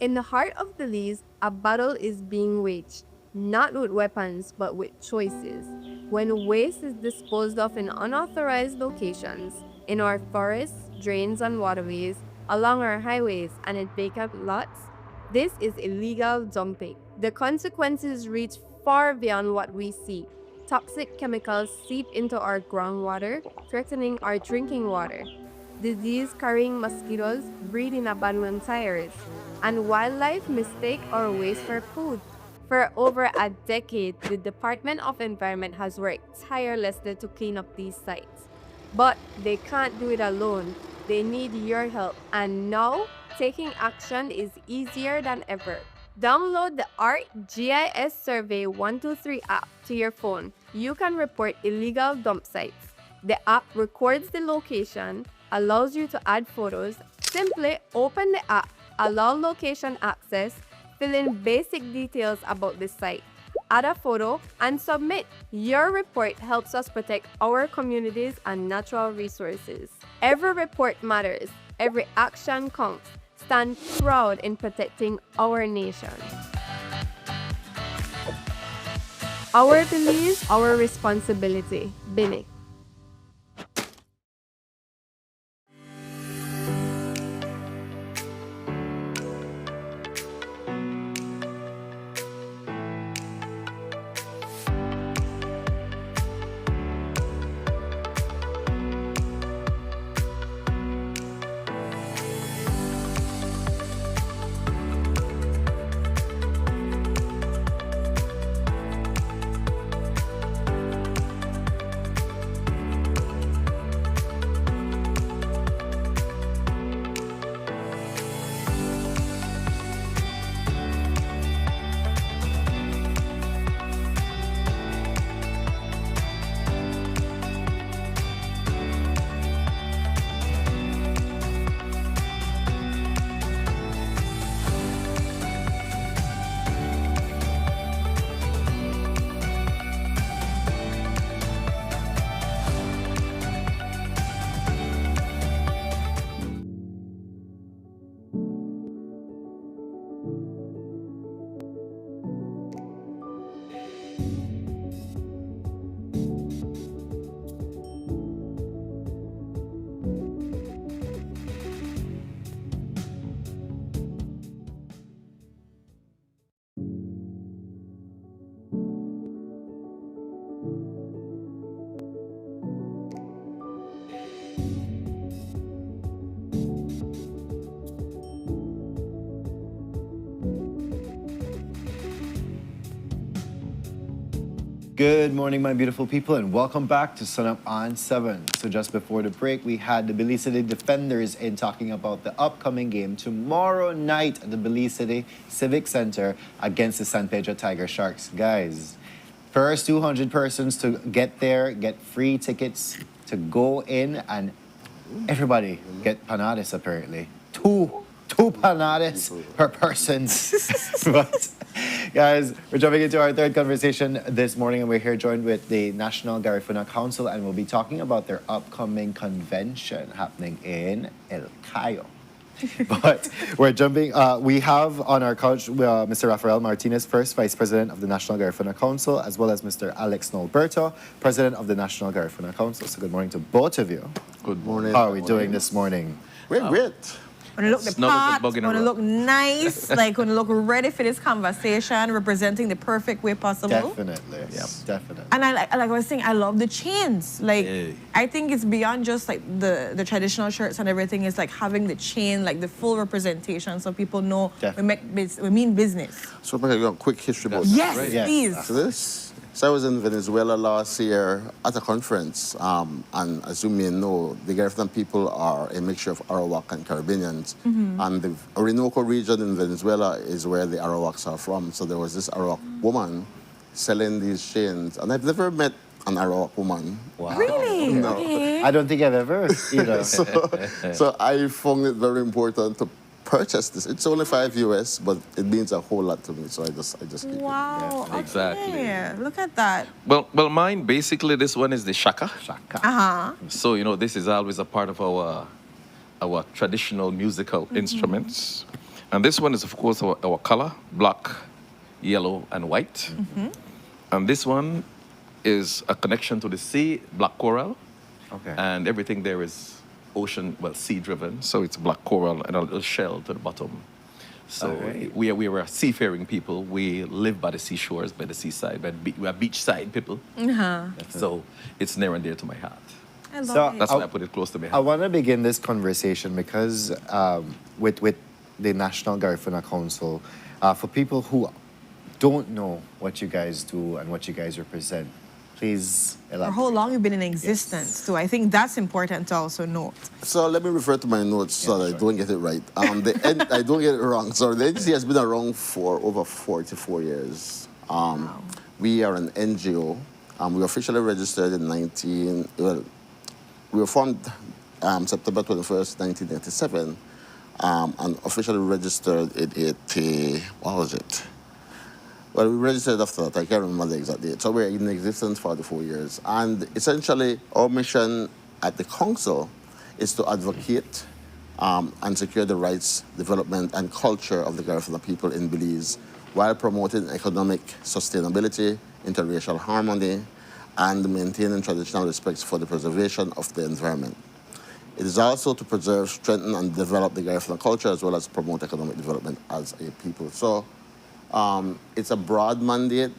In the heart of Belize, a battle is being waged, not with weapons, but with choices. When waste is disposed of in unauthorized locations, in our forests, drains, and waterways, along our highways, and in vacant lots, this is illegal dumping. The consequences reach far beyond what we see. Toxic chemicals seep into our groundwater, threatening our drinking water. Disease-carrying mosquitoes breed in abandoned tires, and wildlife mistake our waste for food. For over a decade, the Department of Environment has worked tirelessly to clean up these sites. But they can't do it alone. They need your help. And now, taking action is easier than ever. Download the ArcGIS Survey 123 app to your phone. You can report illegal dump sites. The app records the location, allows you to add photos. Simply open the app, allow location access, fill in basic details about the site, add a photo, and submit. Your report helps us protect our communities and natural resources. Every report matters. Every action counts. Stand proud in protecting our nation. Our Belize, our responsibility. Bini. Good morning, my beautiful people, and welcome back to Sunup on 7. So just before the break, we had the Belize City Defenders in talking about the upcoming game tomorrow night at the Belize City Civic Center against the San Pedro Tiger Sharks. Guys, first 200 persons to get there, get free tickets to go in and everybody get panades apparently. Two panades per person. But guys, we're jumping into our third conversation this morning, and we're here joined with the National Garifuna Council, and we'll be talking about their upcoming convention happening in El Cayo. But we're jumping. We have on our couch Mr. Rafael Martinez, first Vice President of the National Garifuna Council, as well as Mr. Alex Nolberto, President of the National Garifuna Council. So good morning to both of you. Good morning. How are we doing this morning? We're great. Want to look the part, want to look nice, like want to look ready for this conversation, representing the perfect way possible. Definitely, yeah, definitely. And like I was saying, I love the chains. Like, I think it's beyond just like the traditional shirts and everything. It's like having the chain, like the full representation, so people know we mean business. So I'm going to give a quick history about yes, this. Yes, please. So I was in Venezuela last year at a conference, and as you may know, the Garifuna people are a mixture of Arawak and Caribbeans, and the Orinoco region in Venezuela is where the Arawaks are from. So there was this Arawak woman selling these chains, and I've never met an Arawak woman. Wow. Really? No. Okay. I don't think I've ever, so I found it very important to purchase this. It's only $5 US, but it means a whole lot to me. So I just keep it. Wow. Yeah. Exactly. Okay. Look at that. Well, mine basically this one is the shaka. So this is always a part of our traditional musical instruments, and this one is of course our color: black, yellow, and white. And this one is a connection to the sea, black coral. Okay. And everything there is sea driven, so it's black coral and a little shell to the bottom. So we are seafaring people. We live by the seashores, by the seaside, we are beachside people. So it's near and dear to my heart. I love it. That's why I put it close to my heart. I want to begin this conversation because with the National Garifuna Council, for people who don't know what you guys do and what you guys represent, please elaborate. For how long you've been in existence, so I think that's important to also note. So let me refer to my notes so that I don't get it right. I don't get it wrong. So the agency has been around for over 44 years. We are an NGO. We were officially registered in we were formed September 21st, 1997, and officially registered what was it? Well, we registered after that. I can't remember the exact date. So we're in existence for 44 years. And essentially, our mission at the council is to advocate and secure the rights, development, and culture of the Garifuna people in Belize while promoting economic sustainability, interracial harmony, and maintaining traditional respect for the preservation of the environment. It is also to preserve, strengthen, and develop the Garifuna culture as well as promote economic development as a people. So it's a broad mandate.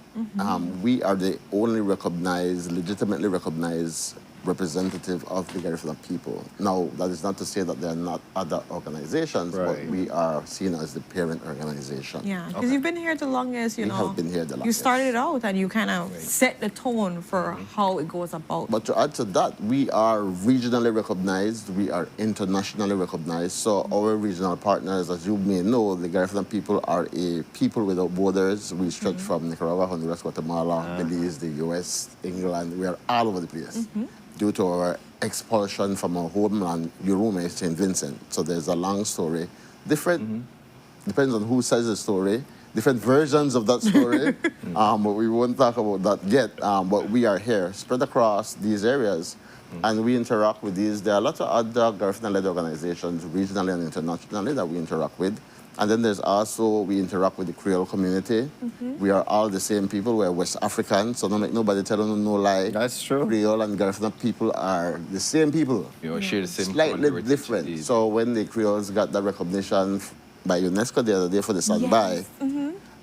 We are the only legitimately recognized representative of the Garifuna people. Now, that is not to say that there are not other organizations, but we are seen as the parent organization. Yeah, because you've been here the longest, We have been here the longest. You started it out and you kind of set the tone for how it goes about. But to add to that, we are regionally recognized, we are internationally recognized. So our regional partners, as you may know, the Garifuna people are a people without borders. We stretch from Nicaragua, Honduras, Guatemala, Belize, the US, England. We are all over the place. Due to our expulsion from our homeland, Urume, St. Vincent. So there's a long story. Different, depends on who says the story, different versions of that story. But we won't talk about that yet. But we are here, spread across these areas. And we interact with these. There are a lot of other Garifuna-led organizations, regionally and internationally, that we interact with. And then there's also, we interact with the Creole community. We are all the same people. We're West Africans, so don't make nobody tell them no lie. That's true. Creole and Garifuna people are the same people. You share the same slightly different. So when the Creoles got that recognition by UNESCO the other day for the Sunbai,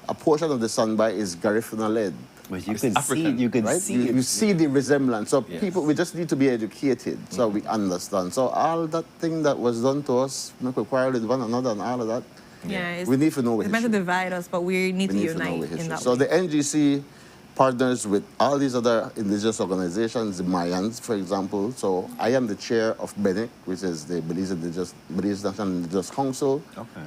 a portion of the Sunbai is Garifuna-led. But you can see, you see the resemblance. So people, we just need to be educated so we understand. So all that thing that was done to us, make we quarrel with one another and all of that. Yeah, we need to know it's meant to divide us, but we need to unite in that So way. the NGC partners with all these other indigenous organizations, the Mayans, for example. So I am the chair of BENIC, which is the Belize National Indigenous Council. Okay.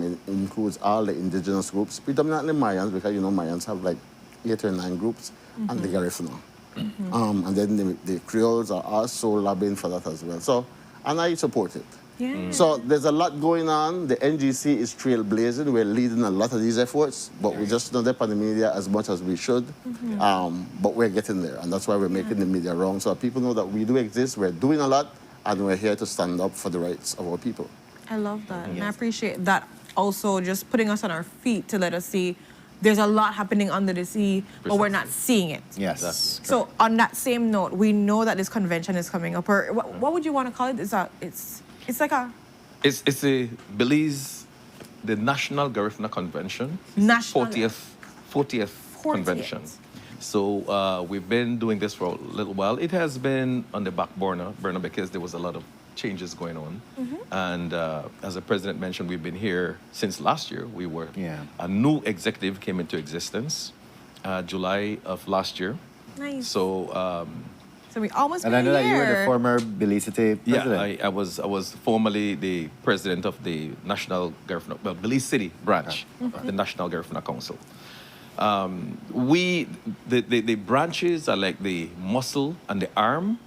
It includes all the indigenous groups, predominantly Mayans, because Mayans have like 8 or 9 groups, and the Garifuna. And then the Creoles are also lobbying for that as well. So, and I support it. Yeah. So there's a lot going on. The NGC is trailblazing. We're leading a lot of these efforts, but we just don't depend on the media as much as we should. But we're getting there, and that's why we're making the media wrong. So people know that we do exist, we're doing a lot, and we're here to stand up for the rights of our people. I love that. And I appreciate that also just putting us on our feet to let us see there's a lot happening under the sea, but we're not seeing it. Yes. So on that same note, we know that this convention is coming up. Or what would you want to call it? It's like a... It's a Belize, the National Garifuna Convention. National. 40th convention. So we've been doing this for a little while. It has been on the back burner because there was a lot of changes going on. And as the president mentioned, we've been here since last year. We were, a new executive came into existence July of last year. Nice. So we almost And I know that you were the former Belize City president. Yeah, I was formerly the president of the National Garifuna, Belize City branch of the National Garifuna Council. The branches are like the muscle and the arm,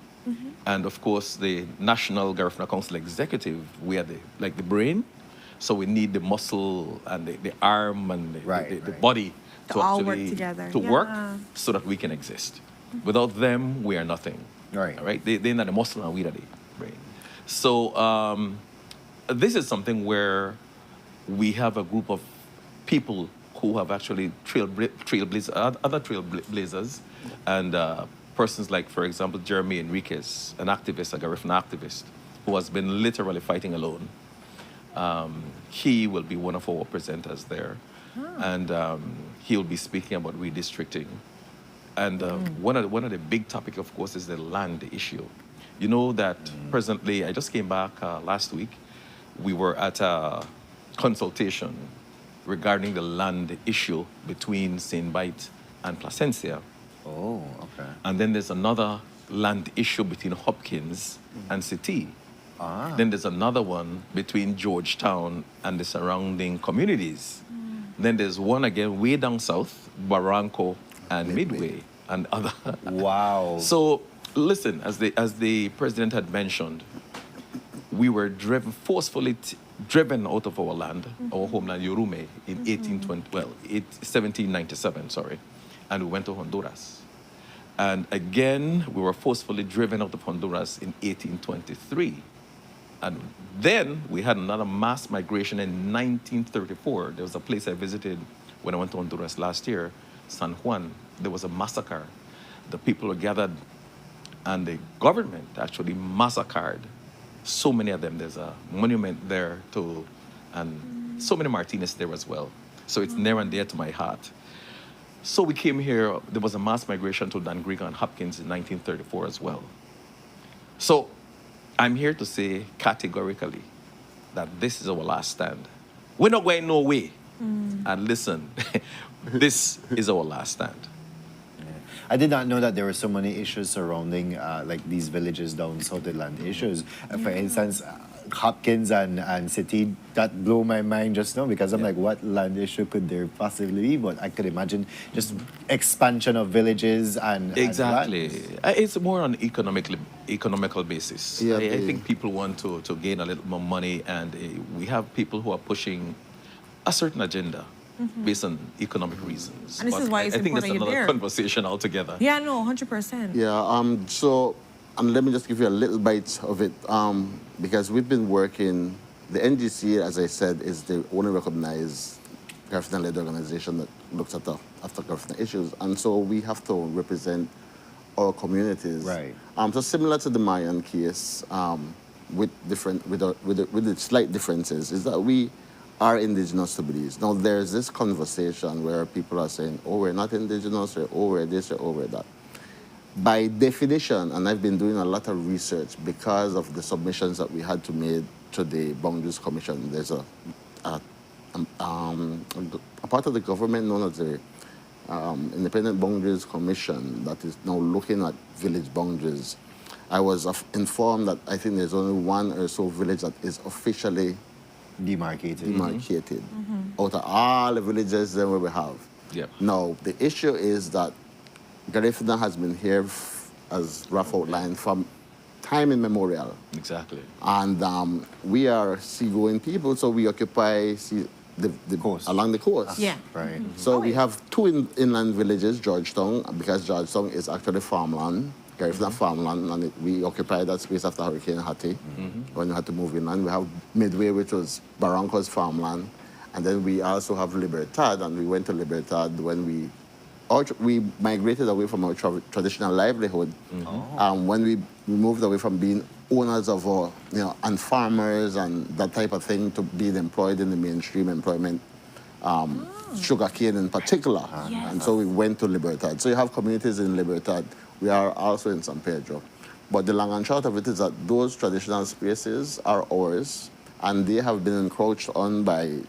and of course the National Garifuna Council executive, we are the brain. So we need the muscle and the arm and the body to all actually work together. to work so that we can exist. Without them, we are nothing. Right. All right. They're not the muscle and we are the brain. So this is something where we have a group of people who have actually other trailblazers, and persons like, for example, Jeremy Enriquez, an activist, a Garifuna activist, who has been literally fighting alone. He will be one of our presenters there, and he will be speaking about redistricting. And one of the big topics, of course, is the land issue. You know that presently, I just came back last week, we were at a consultation regarding the land issue between St. Bite and Placencia. Oh, okay. And then there's another land issue between Hopkins and City. Then there's another one between Georgetown and the surrounding communities. Then there's one again way down south, Barranco and Midway and other. Wow. So listen, as the president had mentioned, we were forcefully driven out of our land, our homeland, Yorume, in 1797, sorry, and we went to Honduras. And again, we were forcefully driven out of Honduras in 1823. And then we had another mass migration in 1934. There was a place I visited when I went to Honduras last year, San Juan. There was a massacre. The people were gathered, and the government actually massacred so many of them. There's a monument there too, and so many Martinez there as well. So it's near and dear to my heart. So we came here. There was a mass migration to Dangriga and Hopkins in 1934 as well. So I'm here to say categorically that this is our last stand. We're not going no way. And listen, this is our last stand. I did not know that there were so many issues surrounding like these villages down south, the land issues. For instance, Hopkins and City, that blew my mind just now because I'm like, what land issue could there possibly be? But I could imagine just expansion of villages and exactly. And it's more on economical basis. Yeah, I think people want to gain a little more money, and we have people who are pushing a certain agenda. Based on economic reasons. And this is why it's I think that's important another you're there. conversation altogether. Yeah, no, 100%. Yeah, so let me just give you a little bite of it, because we've been working, the NGC, as I said, is the only recognized Garifuna-led organization that looks at after Garifuna issues, and so we have to represent our communities. Right. So similar to the Mayan case, with the slight differences, is that we are indigenous to Belize. Now, there's this conversation where people are saying, oh, we're not indigenous, or oh, we're this, or oh, we're that. By definition, and I've been doing a lot of research because of the submissions that we had to make to the Boundaries Commission, there's a part of the government known as the Independent Boundaries Commission that is now looking at village boundaries. I was informed that I think there's only one or so village that is officially demarcated. Out of all the villages that we have. Yeah. Now, the issue is that Garifuna has been here, as Raf outlined, from time immemorial. Exactly. And we are seagoing people, so we occupy the coast. Along the coast. Yeah. Right. So we have two inland villages, Georgetown, because Georgetown is actually farmland, Garifuna farmland, and we occupied that space after Hurricane Hattie when we had to move inland. We have Midway, which was Barranco's farmland, and then we also have Libertad, and we went to Libertad when we migrated away from our traditional livelihood. When we moved away from being owners of and farmers and that type of thing to being employed in the mainstream employment, sugarcane in particular. And so we went to Libertad. So you have communities in Libertad. We are also in San Pedro. But the long and short of it is that those traditional spaces are ours, and they have been encroached on by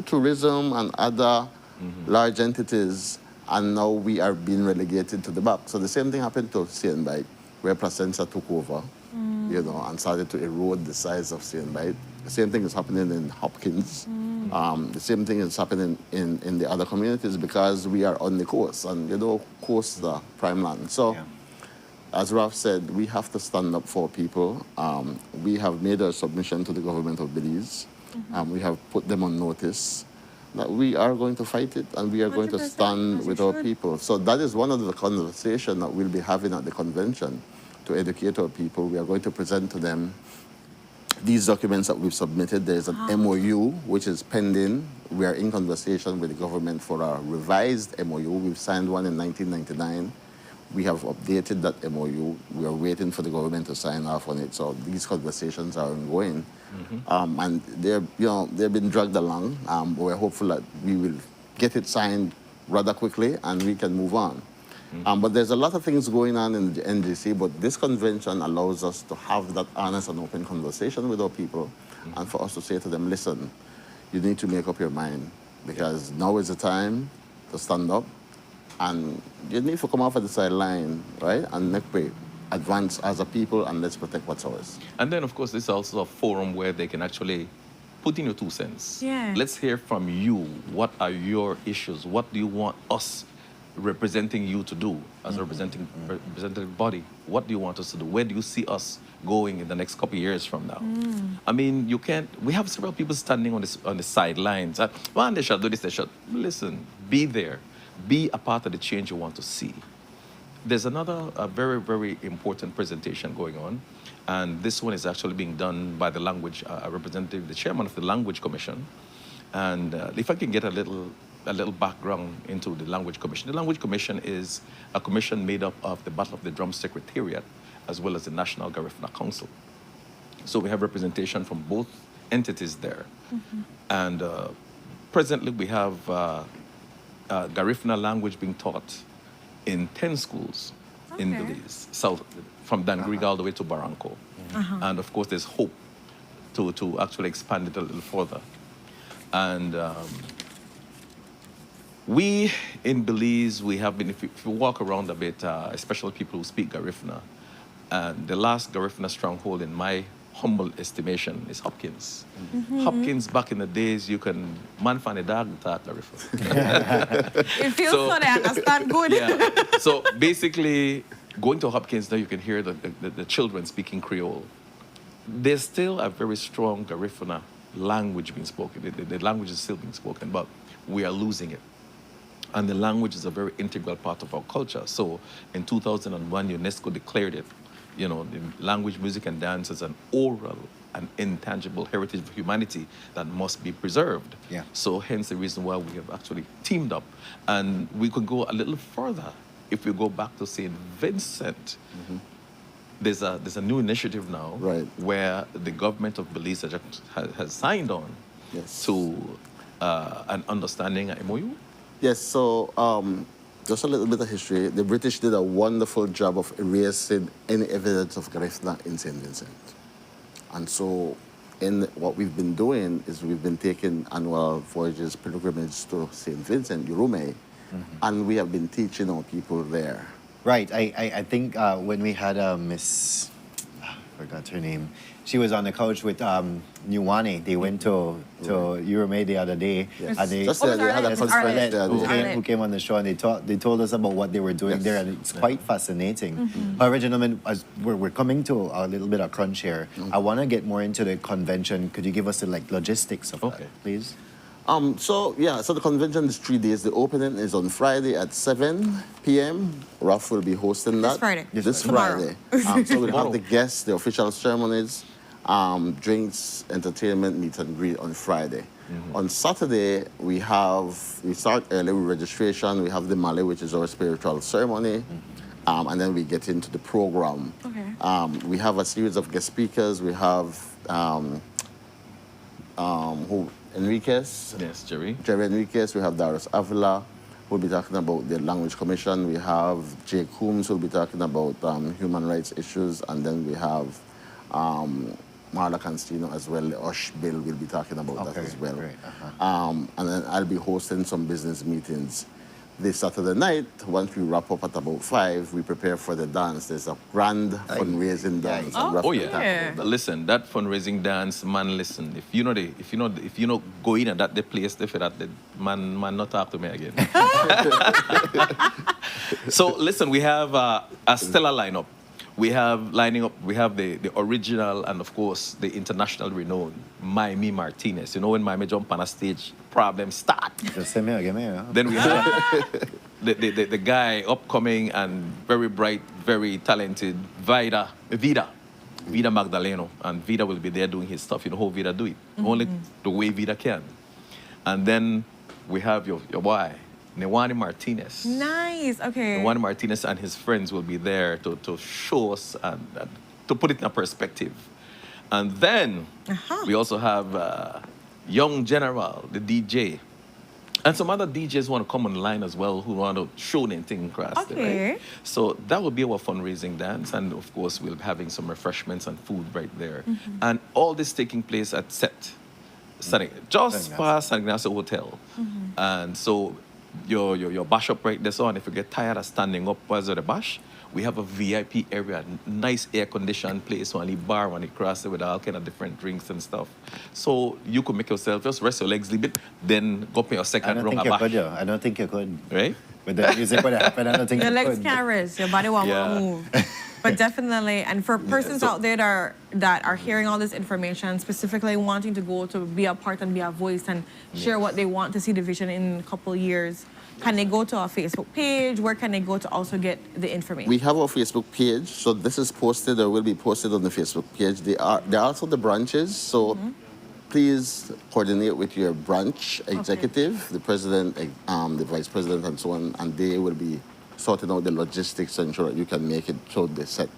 tourism and other large entities, and now we are being relegated to the back. So the same thing happened to Cienbite, where Placentia took over, and started to erode the size of Cienbite. The same thing is happening in Hopkins. The same thing is happening in the other communities because we are on the coast, and coast is the prime land. So, as Ralph said, we have to stand up for people. We have made a submission to the government of Belize. We have put them on notice that we are going to fight it, and we are going to stand with our people. So that is one of the conversations that we'll be having at the convention to educate our people. We are going to present to them these documents that we've submitted. There's an MOU, which is pending. We are in conversation with the government for a revised MOU. We've signed one in 1999. We have updated that MOU. We are waiting for the government to sign off on it. So these conversations are ongoing. And they've been dragged along. We're hopeful that we will get it signed rather quickly and we can move on. But there's a lot of things going on in the NGC, but this convention allows us to have that honest and open conversation with our people and for us to say to them, listen, you need to make up your mind because now is the time to stand up and you need to come off at the sideline, right? And make way, advance as a people, and let's protect what's ours. And then, of course, this is also a forum where they can actually put in your 2 cents. Yeah. Let's hear from you. What are your issues? What do you want us representing you to do as a representative body? What do you want us to do? Where do you see us going in the next couple of years from now? I mean, you can't, we have several people standing on the sidelines. Well, they shall do this, they shall. Listen, be there. Be a part of the change you want to see. There's another very, very important presentation going on, and this one is actually being done by the language representative, the chairman of the Language Commission. And if I can get a little background into the Language Commission. The Language Commission is a commission made up of the Battle of the Drum Secretariat as well as the National Garifuna Council. So we have representation from both entities there. And presently we have Garifuna language being taught in 10 schools in Belize, south, from Dangriga all the way to Barranco. And of course, there's hope to actually expand it a little further. And we in Belize, we have been, if you walk around a bit, especially people who speak Garifuna, and the last Garifuna stronghold in my humble estimation is Hopkins. Hopkins, back in the days, you can man find a dog talk Garifuna. It feels so they understand good. So basically, going to Hopkins, now you can hear the children speaking Creole. There's still a very strong Garifuna language being spoken. The language is still being spoken, but we are losing it. And the language is a very integral part of our culture. So in 2001, UNESCO declared it, the language, music, and dance as an oral and intangible heritage of humanity that must be preserved. So hence the reason why we have actually teamed up. And we could go a little further if we go back to St. Vincent. There's a new initiative now where the government of Belize has signed on to an understanding MOU. Yes, so just a little bit of history. The British did a wonderful job of erasing any evidence of Garifuna in St. Vincent. And so what we've been doing is we've been taking annual voyages, pilgrimages to St. Vincent, Urume, and we have been teaching our people there. Right. I think when we had Miss forgot her name. She was on the couch with Nuwani. They went to Euromade the other day. Yes. And they, Just they had a conference who came on the show, and they told us about what they were doing there, and it's quite fascinating. However, gentlemen, as we're coming to a little bit of crunch here, I want to get more into the convention. Could you give us the logistics of that, please? So the convention is 3 days. The opening is on Friday at 7 p.m. Ralph will be hosting that. This Friday. So we'll have the guests, the official ceremonies, drinks, entertainment, meet and greet on Friday. On Saturday, we start early with registration. We have the Male, which is our spiritual ceremony. And then we get into the program. We have a series of guest speakers. We have Enriquez. Yes, Jerry. Jerry Enriquez. We have Darius Avila, who'll be talking about the Language Commission. We have Jay Coombs, who'll be talking about human rights issues. And then we have Marla Constantino as well. The Ush Bill will be talking about that as well. And then I'll be hosting some business meetings. This Saturday night, once we wrap up at about 5, we prepare for the dance. There's a grand fundraising dance. Listen, that fundraising dance, man. Listen, if you know go in and that the place, for that the man not talk to me again. So listen, we have a stellar lineup. We have the original and of course the international renowned Miami Martinez. You know when Miami jump on a stage, problems start. Then we have the guy upcoming and very bright, very talented Vida Magdaleno, and Vida will be there doing his stuff. You know how Vida do it, only the way Vida can. And then we have your boy Newani Martinez. Nice, okay. Newani Martinez and his friends will be there to show us and to put it in a perspective. And then we also have Young General, the DJ. And some other DJs want to come online as well who want to show their thing across there, right? So that will be our fundraising dance. And of course, we'll be having some refreshments and food right there. And all this taking place at SET, just past San Ignacio Hotel. And so your bash up right there. So, and if you get tired of standing up while the bash, we have a VIP area, nice air-conditioned place, only bar when you cross it with all kind of different drinks and stuff. So you could make yourself just rest your legs a little bit, then go up in your second round of bash. I don't think you could. Right? With the music what happened, I don't think your you could. Your legs can't rest, your body won't move. But definitely, and for persons out there that are hearing all this information, specifically wanting to go to be a part and be a voice and share what they want to see the vision in a couple of years, can they go to our Facebook page? Where can they go to also get the information? We have our Facebook page, so this is posted or will be posted on the Facebook page. There are also the branches, so please coordinate with your branch executive, the president, the vice president, and so on, and they will be sorting out the logistics to ensure that you can make it through the set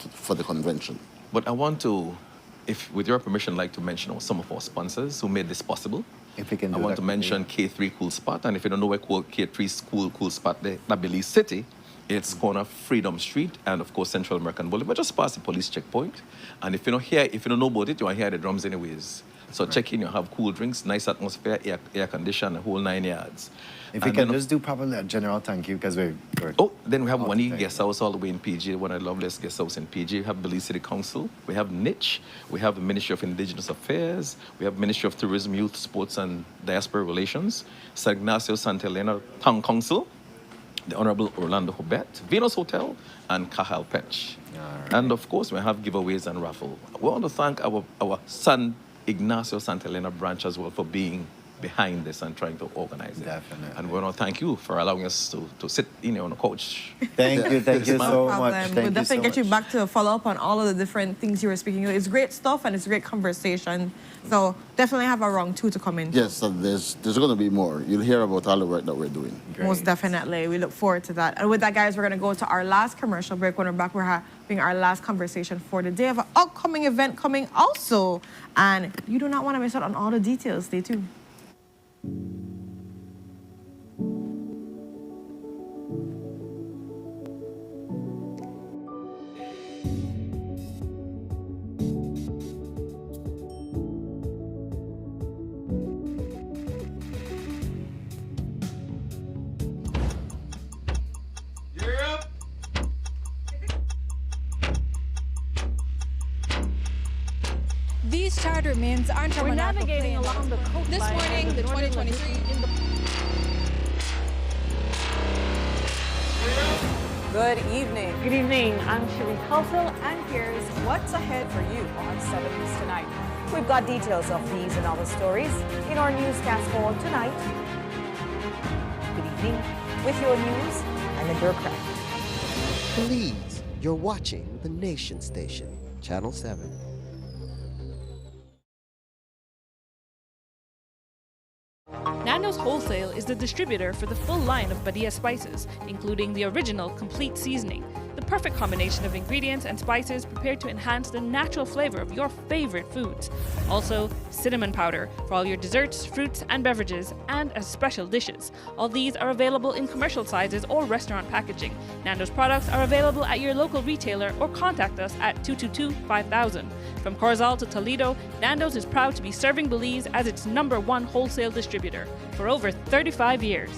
for the convention. But I want to, if with your permission, like to mention some of our sponsors who made this possible. If we can do I want to mention K3 Cool Spot, and if you don't know where K3 Cool Spot there, that Belize City, it's corner Freedom Street and of course Central American Boulevard, just past the police checkpoint. And if you don't know about it, you want to hear the drums anyways. So check in, you have cool drinks, nice atmosphere, air condition, a whole 9 yards. If we can just do probably a general thank you, because we're then we have one guest house all the way in PG, one of the loveliest guest house in PG. We have Belize City Council, we have NICH, we have the Ministry of Indigenous Affairs, we have Ministry of Tourism, Youth, Sports and Diaspora Relations, San Ignacio Santa Elena Town Council, the Honorable Orlando Hubert, Venus Hotel, and Kahal Petch. And of course, we have giveaways and raffle. We want to thank our San Ignacio Santa Elena branch as well for being behind this and trying to organize it. Definitely. And we want to thank you for allowing us to sit on the couch. Thank you so much. We'll definitely get you back to follow up on all of the different things you were speaking of. It's great stuff and it's great conversation. So definitely have a round 2 to come in. Yes, so there's going to be more. You'll hear about all the work that we're doing. Great. Most definitely. We look forward to that. And with that, guys, we're going to go to our last commercial break. When we're back, we're having our last conversation for the day of an upcoming event coming also. And you do not want to miss out on all the details. Stay tuned. Belize charter means aren't We're navigating along the coastline. This morning, the 2023 in the Good evening. Good evening. I'm Shireen Halsell, and here's what's ahead for you on 7 News Tonight. We've got details of these and other stories in our newscast for tonight. Good evening. With your news, I'm Indra Craig. Belize, you're watching the Nation Station, Channel 7. Nando's Wholesale is the distributor for the full line of Badia spices, including the original complete seasoning, the perfect combination of ingredients and spices prepared to enhance the natural flavor of your favorite foods. Also, cinnamon powder for all your desserts, fruits, and beverages, and as special dishes. All these are available in commercial sizes or restaurant packaging. Nando's products are available at your local retailer or contact us at 222-5000. From Corozal to Toledo, Nando's is proud to be serving Belize as its #1 wholesale distributor for over 35 years.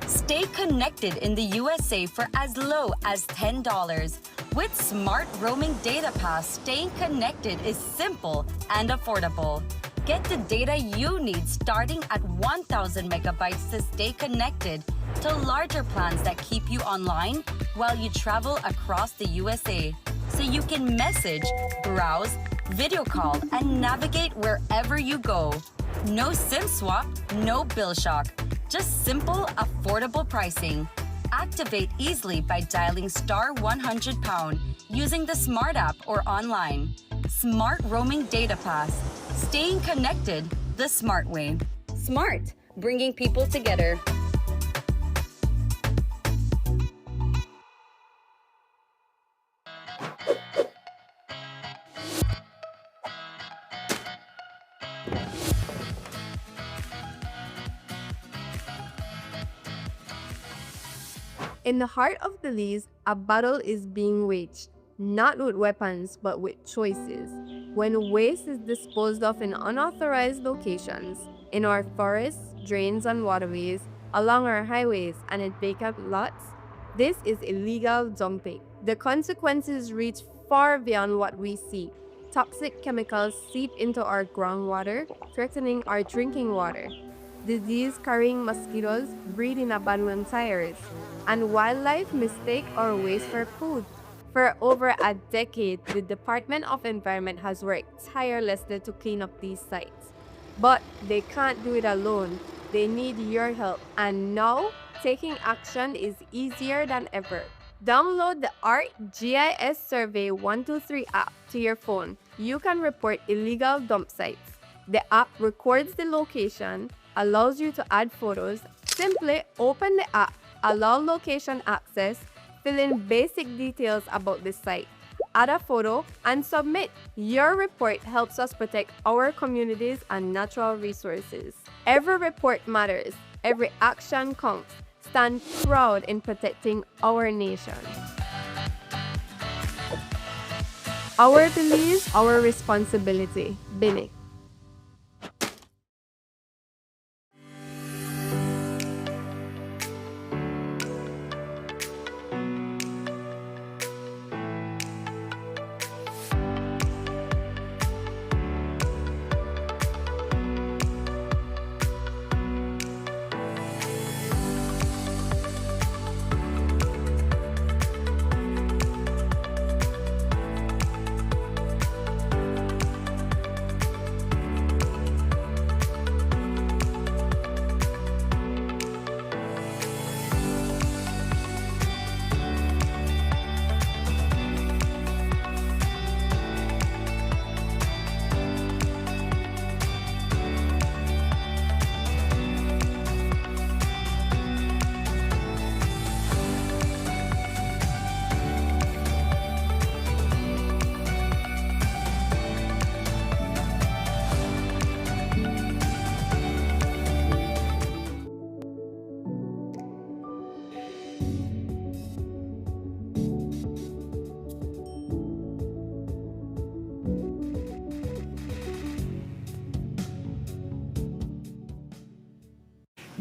Stay connected in the USA for as low as $10. With Smart Roaming Data Pass, staying connected is simple and affordable. Get the data you need starting at 1,000 megabytes to stay connected to larger plans that keep you online while you travel across the USA. So you can message, browse, video call, and navigate wherever you go. No SIM swap, no bill shock. Just simple, affordable pricing. Activate easily by dialing *100# using the Smart app or online. Smart Roaming Data Pass. Staying connected the smart way. Smart, bringing people together. In the heart of Belize, a battle is being waged, not with weapons, but with choices. When waste is disposed of in unauthorized locations, in our forests, drains, and waterways, along our highways, and in vacant lots, this is illegal dumping. The consequences reach far beyond what we see. Toxic chemicals seep into our groundwater, threatening our drinking water. Disease-carrying mosquitoes breed in abandoned tires, and wildlife mistake our waste for food. For over a decade, the Department of Environment has worked tirelessly to clean up these sites. But they can't do it alone. They need your help. And now, taking action is easier than ever. Download the ArcGIS Survey 123 app to your phone. You can report illegal dump sites. The app records the location, allows you to add photos. Simply open the app, allow location access, fill in basic details about the site, add a photo, and submit. Your report helps us protect our communities and natural resources. Every report matters. Every action counts. Stand proud in protecting our nation. Our Belize, our responsibility. Bini.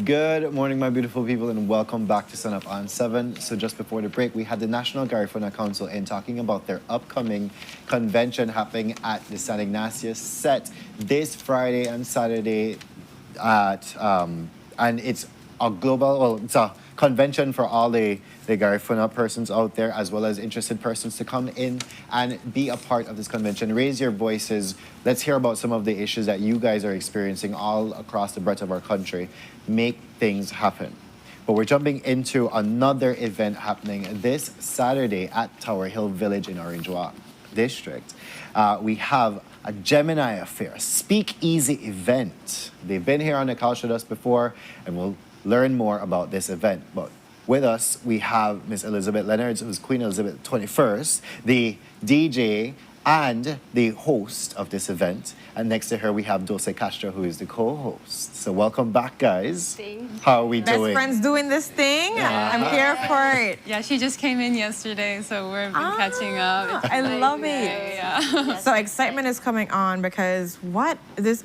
Good morning, my beautiful people, and welcome back to Sunup on 7. So just before the break, we had the National Garifuna Council in talking about their upcoming convention happening at the San Ignatius set this Friday and Saturday at, and it's a global, well, it's a convention for all the Garifuna persons out there, as well as interested persons to come in and be a part of this convention. Raise your voices. Let's hear about some of the issues that you guys are experiencing all across the breadth of our country. Make things happen. But we're jumping into another event happening this Saturday at Tower Hill Village in Orange Walk District. We have a Gemini affair, a speakeasy event. They've been here on the couch with us before, and we'll learn more about this event. But with us, we have Miss Elizabeth Leonard, who's Queen Elizabeth 21st, the DJ and the host of this event. And next to her, we have Dulce Castro, who is the co-host. So welcome back, guys. Thanks. How are we Best doing? friends doing this thing. I'm here for it. Yeah, she just came in yesterday, so we've been catching up. It's I exciting. love it. Yeah. So excitement is coming on because what is this,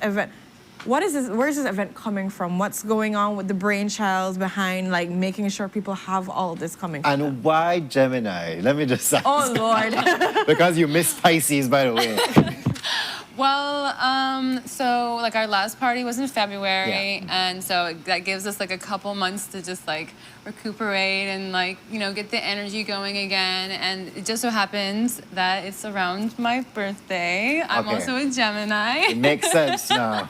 where is this event coming from? What's going on with the brainchilds behind like making sure people have all of this coming from? And why Gemini? Let me just ask. Oh, Lord. Because you missed Pisces, by the way. Well, so like our last party was in February, and so that gives us like a couple months to just like recuperate and like, you know, get the energy going again. And it just so happens that it's around my birthday. I'm Okay. also a Gemini. It makes sense now.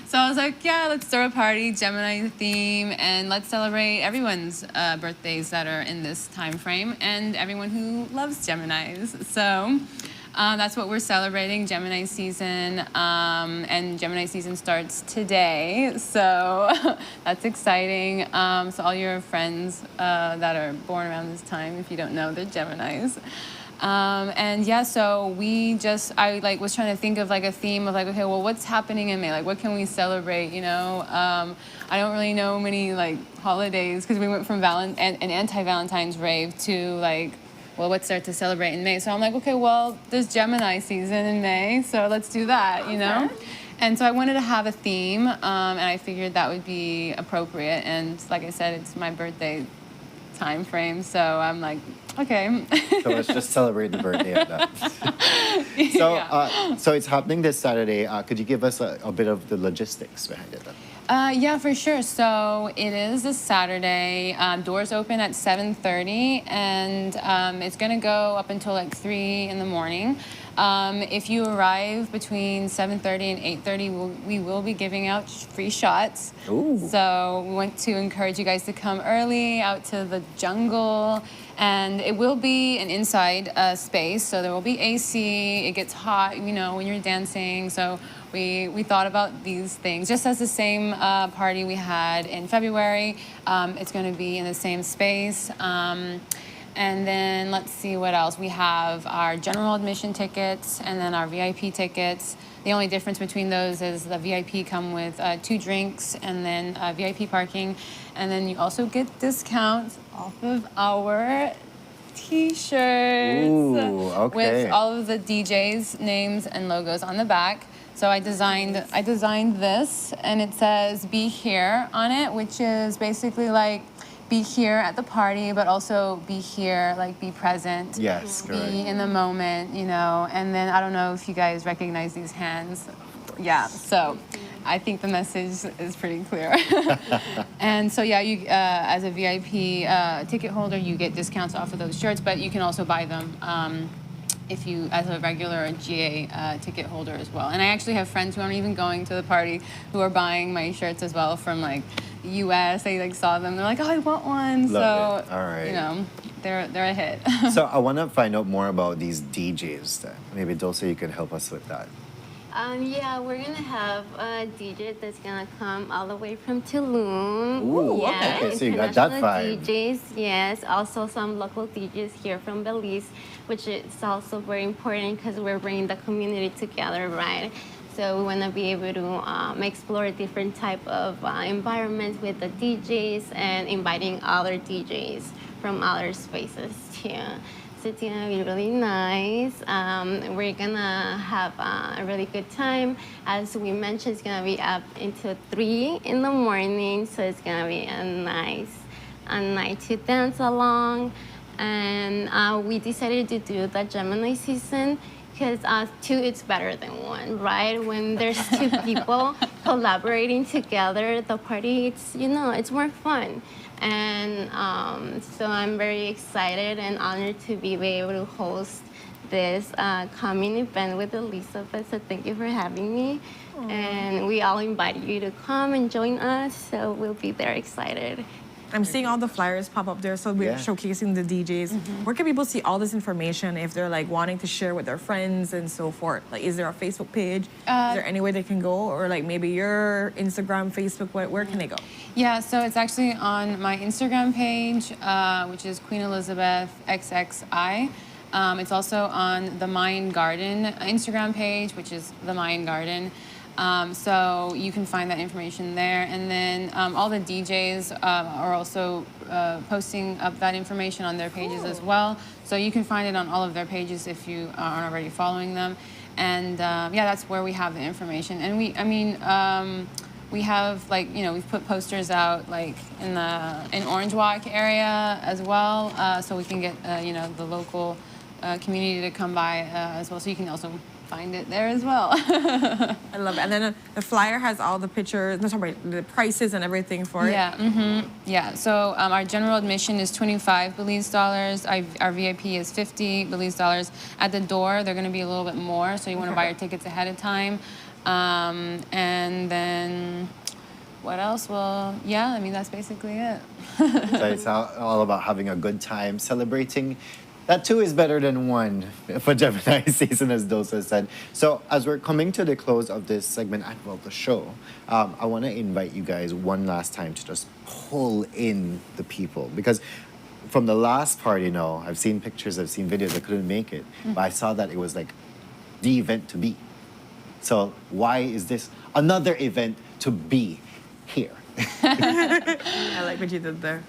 So I was like, yeah, let's throw a party, Gemini theme, and let's celebrate everyone's birthdays that are in this time frame and everyone who loves Geminis. So that's what we're celebrating, Gemini season, and Gemini season starts today, so that's exciting. So all your friends that are born around this time, if you don't know, they're Geminis. And yeah, so I like was trying to think of like a theme of like, okay, well, what's happening in May? Like, what can we celebrate, you know? I don't really know many like holidays because we went from an anti-Valentine's rave to like, well, what's there to celebrate in May? So I'm like, okay, well, there's Gemini season in May, so let's do that, you know? And so I wanted to have a theme, and I figured that would be appropriate. And like I said, it's my birthday time frame, so I'm like, okay. So let's just celebrate the birthday of that. So, so it's happening this Saturday. Could you give us a bit of the logistics behind it then? Yeah, for sure. So it is this Saturday. Doors open at 7:30, and it's going to go up until like 3 in the morning. If you arrive between 7:30 and 8:30, we will be giving out free shots. Ooh. So we want to encourage you guys to come early out to the jungle. And it will be an inside space, so there will be AC. It gets hot, you know, when you're dancing. So we thought about these things. Just as the same party we had in February, it's going to be in the same space. And then let's see what else. We have our general admission tickets and then our VIP tickets. The only difference between those is the VIP come with 2 drinks and then VIP parking. And then you also get discounts off of our T-shirts. Ooh, okay. With all of the DJs' names and logos on the back. So I designed this, and it says "Be Here" on it, which is basically like be here at the party, but also be here, like be present. Yes, correct. Be in the moment, you know. And then I don't know if you guys recognize these hands. Yeah, so I think the message is pretty clear. And so yeah, you as a VIP ticket holder, you get discounts off of those shirts, but you can also buy them if you, as a regular GA ticket holder as well. And I actually have friends who aren't even going to the party who are buying my shirts as well from like the US. They like saw them, they're like, oh, I want one. Love so it. All right. you know, they're a hit. So I want to find out more about these DJs. Then. Maybe Dulce, you can help us with that. Yeah, we're gonna have a DJ that's gonna come all the way from Tulum. Ooh, yeah, okay, so you got that international vibe. DJs, yes. Also some local DJs here from Belize, which is also very important because we're bringing the community together, right? So we want to be able to explore different type of environments with the DJs and inviting other DJs from other spaces too. So it's gonna be really nice. We're gonna have a really good time. As we mentioned, it's gonna be up until 3 in the morning. So it's gonna be a night to dance along. And we decided to do the Gemini season because 2 is better than 1, right? When there's 2 people collaborating together, the party, it's more fun. And so I'm very excited and honored to be able to host this coming event with Elizabeth. So thank you for having me. Aww. And we all invite you to come and join us. So we'll be there excited. I'm seeing all the flyers pop up there, so we're showcasing the DJs. Where can people see all this information if they're like wanting to share with their friends and so forth? Like, is there a Facebook page? Is there any way they can go? Or like maybe your Instagram, Facebook, where can they go? Yeah, so it's actually on my Instagram page, which is Queen Elizabeth XXI. It's also on the Mayan Garden Instagram page, which is the Mayan Garden. So you can find that information there. And then all the DJs are also posting up that information on their pages as well. So you can find it on all of their pages if you aren't already following them. And yeah, that's where we have the information. And we have we've put posters out like in Orange Walk area as well. So we can get the local community to come by as well. So you can also find it there as well. I love it. And then the flyer has all the pictures, the prices and everything for it. Yeah, yeah. So our general admission is 25 Belize dollars. Our VIP is 50 Belize dollars. At the door, they're going to be a little bit more, so you want to buy your tickets ahead of time. And then what else? Well, yeah, I mean, that's basically it. So it's all about having a good time, celebrating. That 2 is better than 1 for Gemini season, as Dosa said. So as we're coming to the close of this segment and the show, I want to invite you guys one last time to just pull in the people. Because from the last party, I've seen pictures, I've seen videos, I couldn't make it. But I saw that it was like the event to be. So why is this another event to be here? I like what you did there.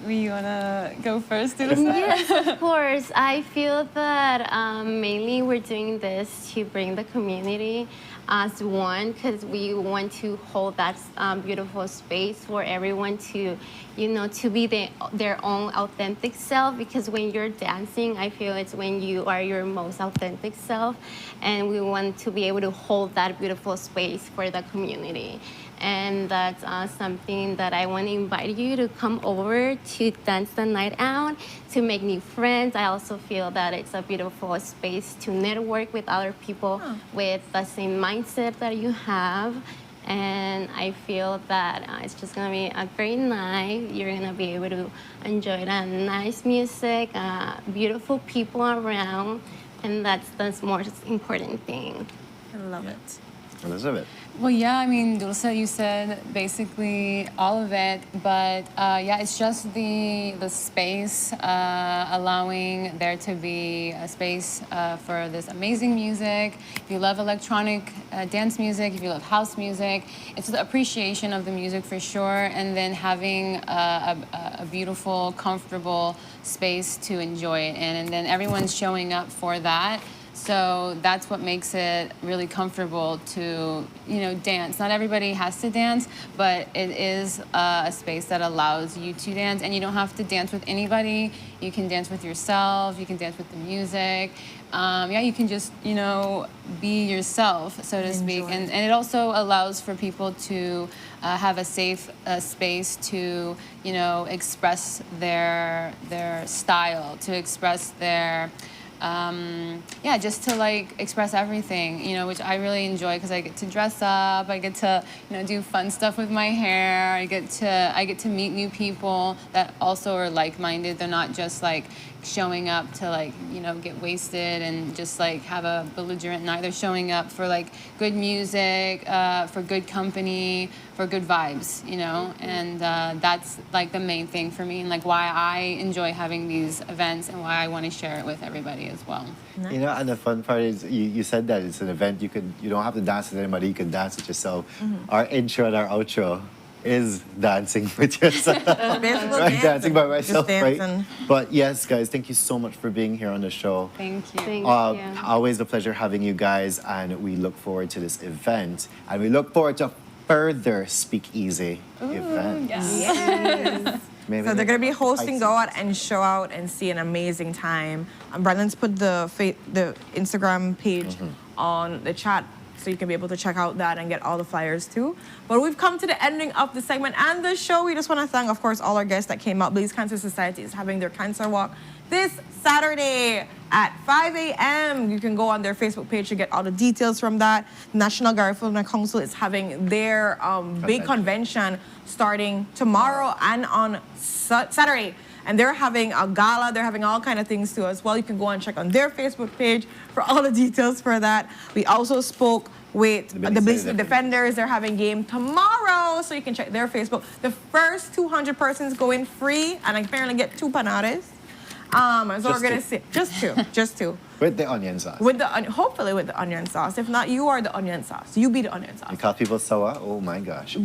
We want to go first? Yes, of course. I feel that mainly we're doing this to bring the community as one, because we want to hold that beautiful space for everyone to, to be their own authentic self. Because when you're dancing, I feel it's when you are your most authentic self, and we want to be able to hold that beautiful space for the community. And that's something that I want to invite you to come over to dance the night out, to make new friends. I also feel that it's a beautiful space to network with other people with the same mindset that you have. And I feel that it's just going to be a great night. You're going to be able to enjoy that nice music, beautiful people around, and that's the most important thing. I love it. Elizabeth. Well, yeah, I mean, Dulce, you said basically all of it, but yeah, it's just the space, allowing there to be a space for this amazing music. If you love electronic dance music, if you love house music, it's the appreciation of the music for sure, and then having a beautiful, comfortable space to enjoy it in, and then everyone's showing up for that. So that's what makes it really comfortable to, dance. Not everybody has to dance, but it is a space that allows you to dance. And you don't have to dance with anybody. You can dance with yourself. You can dance with the music. Yeah, you can just, be yourself, so to speak. And it also allows for people to have a safe space to, express their style, to express their... yeah, just to express everything, which I really enjoy because I get to dress up, I get to, do fun stuff with my hair, I get to meet new people that also are like-minded. They're not just showing up to get wasted and just have a belligerent night. They're showing up for good music, for good company, for good vibes, and that's the main thing for me, and why I enjoy having these events and why I want to share it with everybody as well. Nice. And the fun part is you said that it's an event you don't have to dance with anybody, you can dance with yourself. Our intro and our outro is dancing with yourself. Right, dancing by myself, right? But yes, guys, thank you so much for being here on the show. Thank you. Thank you. Always a pleasure having you guys, and we look forward to this event, and we look forward to further speakeasy events. Yes. Maybe So they're going to be hosting Go Out and Show Out and see an amazing time. Brandon's put the Instagram page on the chat, so you can be able to check out that and get all the flyers too. But we've come to the ending of the segment and the show. We just want to thank, of course, all our guests that came out. Belize Cancer Society is having their cancer walk this Saturday at 5 a.m. You can go on their Facebook page to get all the details from that. National Garifuna Council is having their big convention starting tomorrow and on Saturday. And they're having a gala. They're having all kind of things too as well. You can go and check on their Facebook page for all the details for that. We also spoke with the Belize City Defenders. They're having game tomorrow, so you can check their Facebook. The first 200 persons go in free, and apparently get 2 panadas. So we're gonna see just two. With the onion sauce. Hopefully with the onion sauce. If not, you are the onion sauce. You be the onion sauce. You call people sour? Oh my gosh.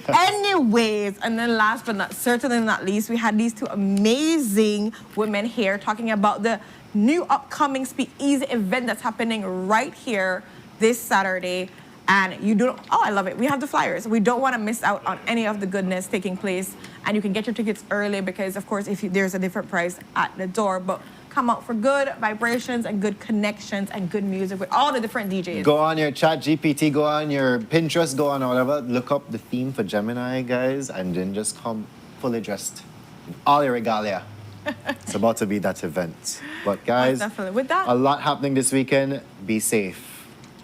Anyways, and then last but certainly not least, we had these 2 amazing women here talking about the new upcoming Speakeasy event that's happening right here this Saturday. And you don't, I love it. We have the flyers. We don't want to miss out on any of the goodness taking place. And you can get your tickets early because, of course, there's a different price at the door. But come out for good vibrations and good connections and good music with all the different DJs. Go on your chat GPT, go on your Pinterest, go on whatever. Look up the theme for Gemini, guys, and then just come fully dressed in all your regalia. It's about to be that event. But guys, definitely. With that, a lot happening this weekend. Be safe.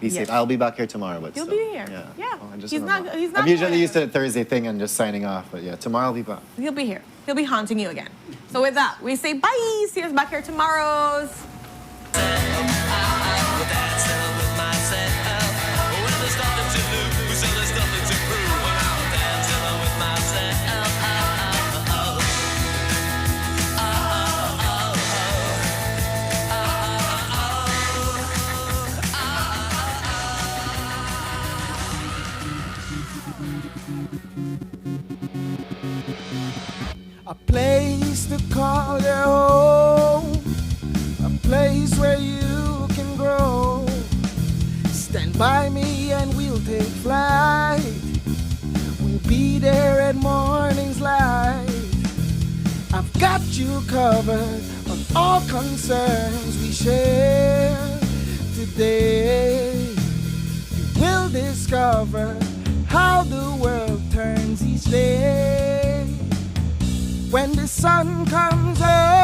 Be safe. I'll be back here tomorrow, but You'll still. be here. Yeah. He's not I'm usually used to the Thursday thing and just signing off, but yeah, tomorrow I'll be back. He'll be here. He'll be haunting you again. So with that, we say bye. See us back here tomorrow. A place to call your home, a place where you can grow. Stand by me and we'll take flight. We'll be there at morning's light. I've got you covered on all concerns we share today. You will discover how the world turns each day. When the sun comes up